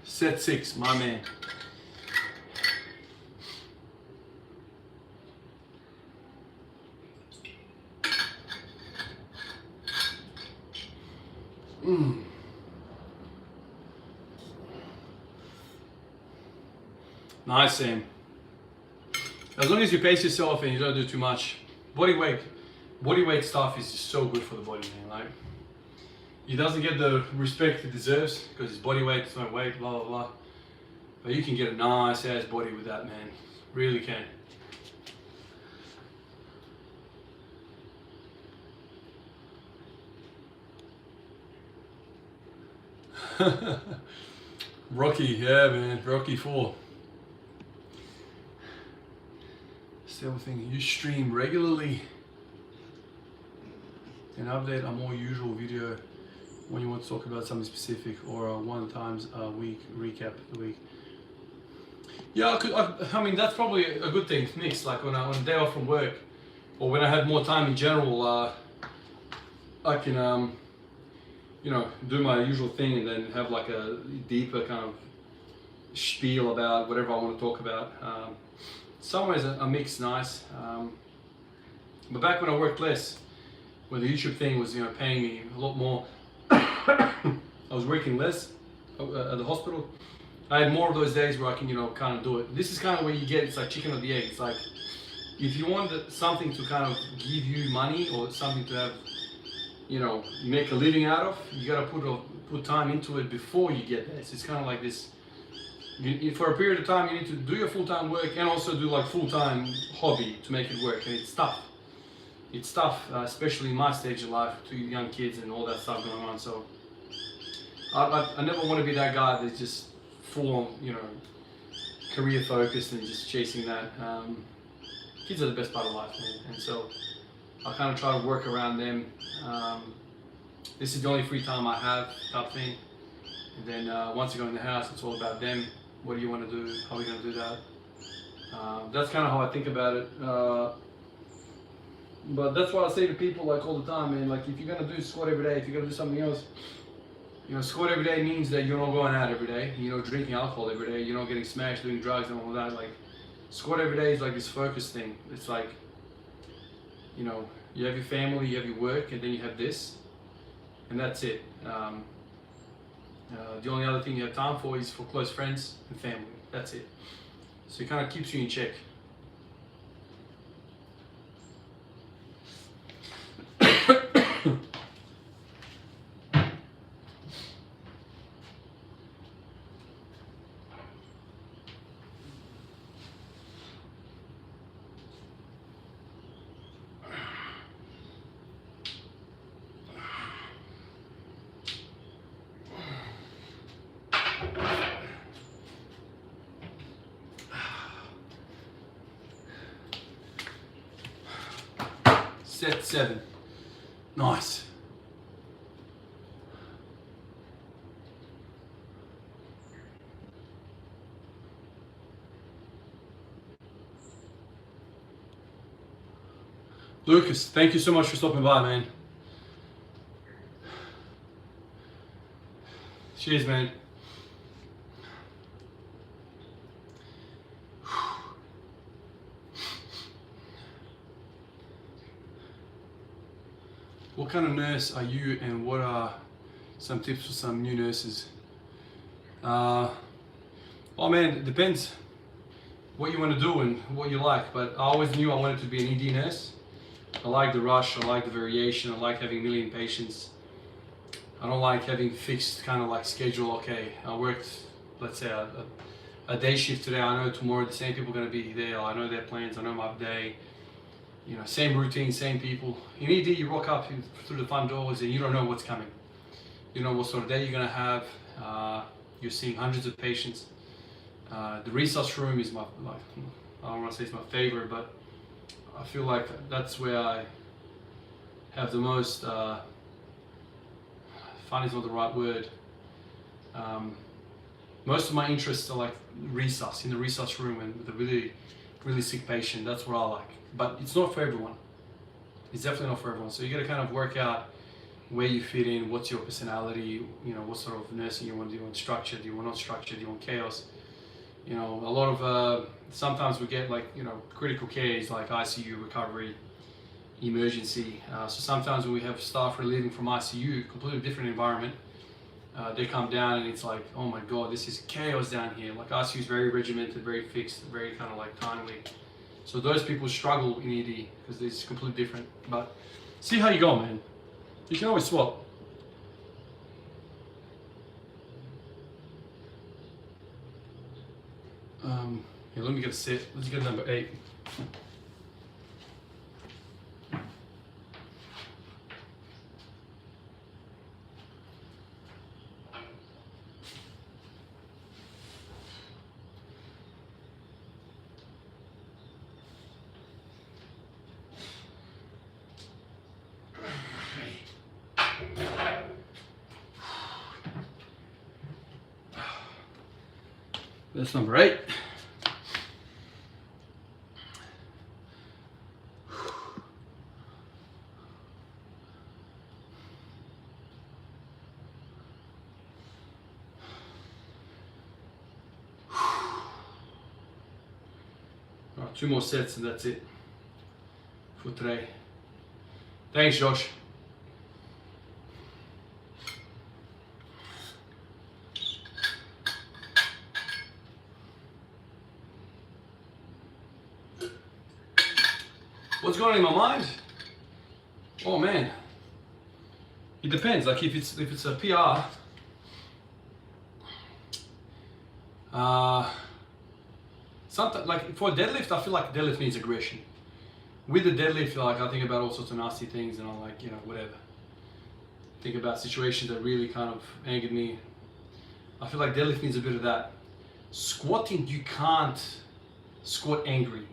Set 6, my man. Nice, Sam. As long as you pace yourself and you don't do too much. Body weight stuff is just so good for the body, man. Like, he doesn't get the respect he deserves because his body weight is not weight, blah blah blah. But you can get a nice ass body with that, man. Really can. Rocky, yeah, man. Rocky 4. What's the other thing? You stream regularly and update a more usual video when you want to talk about something specific, or one times a week recap the week. Yeah, I mean that's probably a good thing. Mix like on a day off from work, or when I have more time in general, I can you know, do my usual thing and then have like a deeper kind of spiel about whatever I want to talk about. Some ways a mix nice, but back when I worked less, when the YouTube thing was, you know, paying me a lot more, I was working less at the hospital. I had more of those days where I can, you know, kind of do it. This is kind of where you get, it's like chicken or the egg. It's like, if you want something to kind of give you money or something to have, you know, make a living out of, you gotta put time into it before you get there. So it's kind of like this, for a period of time you need to do your full-time work and also do like full-time hobby to make it work, and it's tough. It's tough, especially in my stage of life, 2 young kids and all that stuff going on. So I never want to be that guy that's just full on, you know, career focused and just chasing that. Kids are the best part of life, man. And so I kind of try to work around them. This is the only free time I have, type thing. And then once you go in the house, it's all about them. What do you want to do? How are we going to do that? That's kind of how I think about it. But that's what I say to people like all the time, man. Like if you're going to do squat every day, if you're going to do something else, you know, squat every day means that you're not going out every day, you're not drinking alcohol every day, you're not getting smashed doing drugs and all that. Like squat every day is like this focus thing. It's like, you know, you have your family, you have your work, and then you have this, and that's it. The only other thing you have time for is for close friends and family. That's it. So it kind of keeps you in check. Set 7. Nice. Lucas, thank you so much for stopping by, man. Cheers, man. What kind of nurse are you, and what are some tips for some new nurses? Well, man, it depends what you want to do and what you like, but I always knew I wanted to be an ED nurse. I like the rush, I like the variation, I like having a million patients. I don't like having fixed kind of like schedule. Okay, I worked, let's say a day shift today, I know tomorrow the same people are going to be there, I know their plans, I know my day. You know, same routine, same people. In ED, you rock up through the front doors and you don't know what's coming. You know what sort of day you're going to have. You're seeing hundreds of patients. The resus room is my, like, I don't want to say it's my favorite, but I feel like that's where I have the most, fun is not the right word. Most of my interests are like resus, in the resus room and with a really, really sick patient. That's what I like. But it's not for everyone. It's definitely not for everyone. So you got to kind of work out where you fit in, what's your personality, you know, what sort of nursing you want. Do you want structured? Do you want not structured? Do you want chaos? You know, a lot of, sometimes we get like, you know, critical care is like ICU, recovery, emergency. So sometimes when we have staff relieving from ICU, completely different environment, they come down and it's like, oh my God, this is chaos down here. Like ICU is very regimented, very fixed, very kind of like timely. So those people struggle in ED because it's completely different. But see how you go, man. You can always swap. Here, let me get a set. Let's get number 8. That's number 8. Alright, 2 more sets and that's it for today. Thanks, Josh. What's going on in my mind? Oh man, it depends. Like if it's a PR, sometimes like for a deadlift, I feel like deadlift needs aggression. With the deadlift, like I think about all sorts of nasty things, and I'm like, you know, whatever. Think about situations that really kind of angered me. I feel like deadlift needs a bit of that. Squatting, you can't squat angry.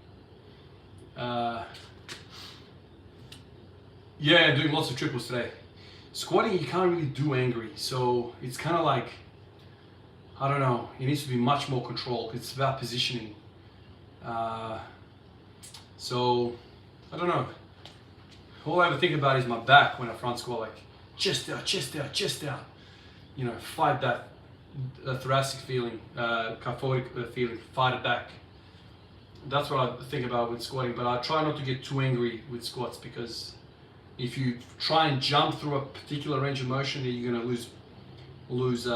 Yeah, doing lots of triples today. Squatting, you can't really do angry, so it's kind of like, I don't know, it needs to be much more controlled. It's about positioning. So, I don't know. All I ever think about is my back when I front squat, like chest out, chest out, chest out. You know, fight that thoracic feeling, kyphotic feeling, fight it back. That's what I think about with squatting, but I try not to get too angry with squats, because if you try and jump through a particular range of motion, then you're going to lose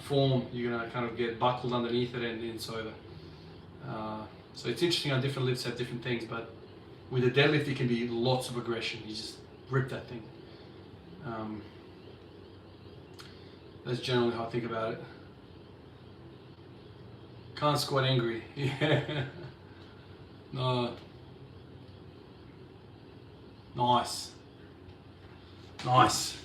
form. You're going to kind of get buckled underneath it, and it's over. So it's interesting how different lifts have different things, but with a deadlift it can be lots of aggression. You just rip that thing. That's generally how I think about it. Can't squat angry. Yeah. No. Nice. Nice.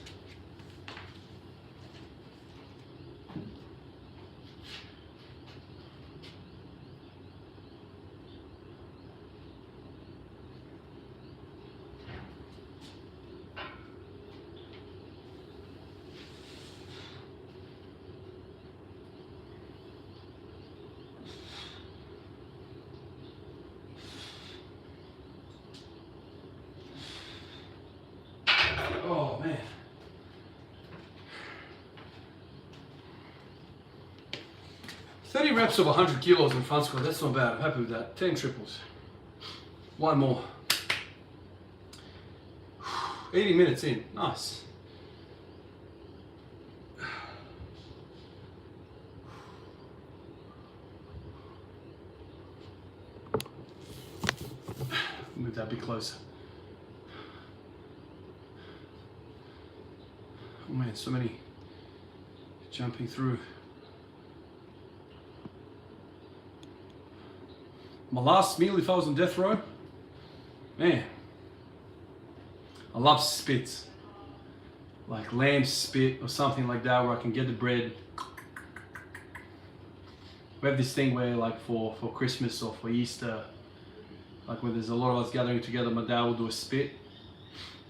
Oh man. "30 reps of 100 kilos in front squat, that's not bad, I'm happy with that. 10 triples. 1 more. 80 minutes in, nice. Move that a bit closer. Oh man, so many jumping through. My last meal, if I was on death row, man, I love spits. Like lamb spit or something like that, where I can get the bread. We have this thing where like for Christmas or for Easter, like when there's a lot of us gathering together, my dad will do a spit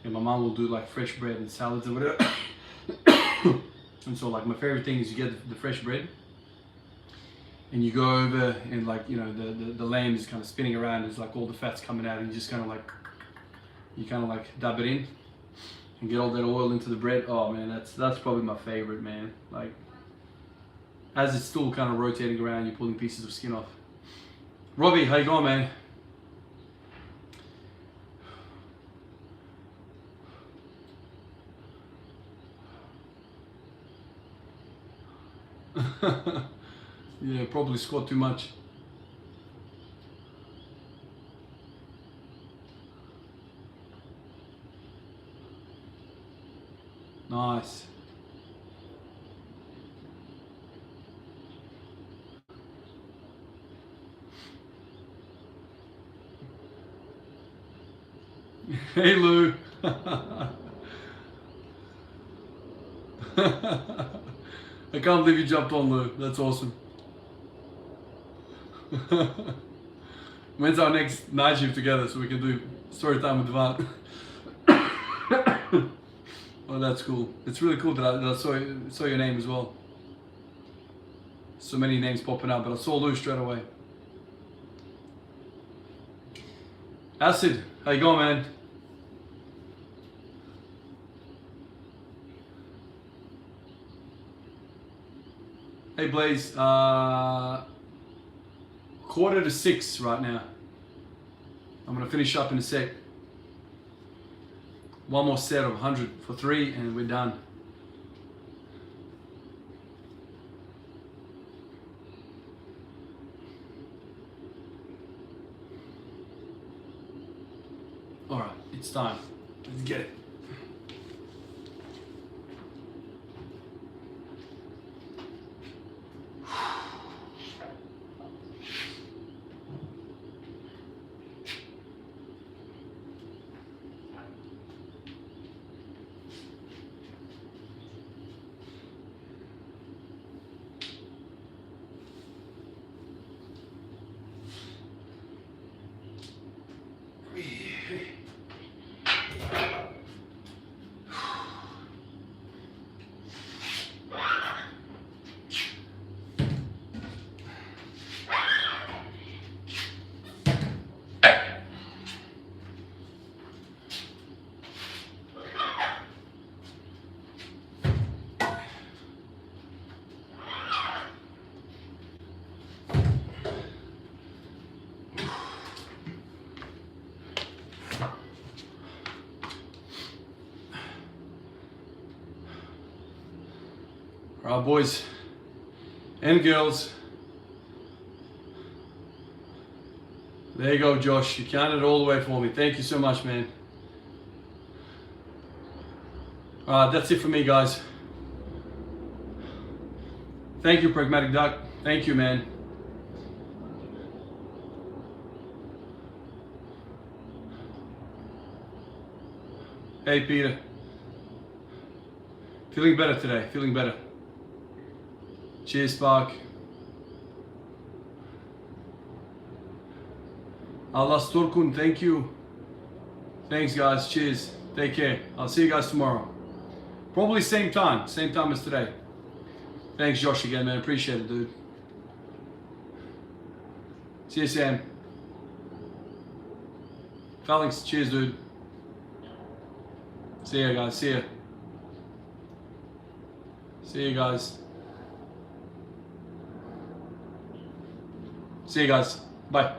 and my mom will do like fresh bread and salads and whatever. And so like my favorite thing is you get the fresh bread and you go over and like, you know, the lamb is kind of spinning around, there's like all the fats coming out, and you just kind of like, you kind of like dab it in and get all that oil into the bread. Oh man, that's probably my favorite, man. Like as it's still kind of rotating around, you're pulling pieces of skin off. Robbie, how you going, man? Yeah, probably squat too much. Nice. Hey Lou. I can't believe you jumped on, Lou. That's awesome. When's our next night shift together so we can do story time with Devant? Oh, that's cool. It's really cool that I saw your name as well. So many names popping up, but I saw Lou straight away. Acid, how you going, man? Hey Blaze, 5:45 right now. I'm gonna finish up in a sec. One more set of 100 for 3 and we're done. All right, it's time. Let's get it. All right, boys and girls. There you go, Josh. You counted it all the way for me. Thank you so much, man. All right, that's it for me, guys. Thank you, Pragmatic Duck. Thank you, man. Hey, Peter. Feeling better today. Feeling better. Cheers, Spark. Allah Turkun, thank you. Thanks, guys. Cheers. Take care. I'll see you guys tomorrow. Probably same time as today. Thanks, Josh, again, man. Appreciate it, dude. See you, Sam. Felix, cheers, dude. See ya, guys. See ya. See you guys. See you guys. Bye.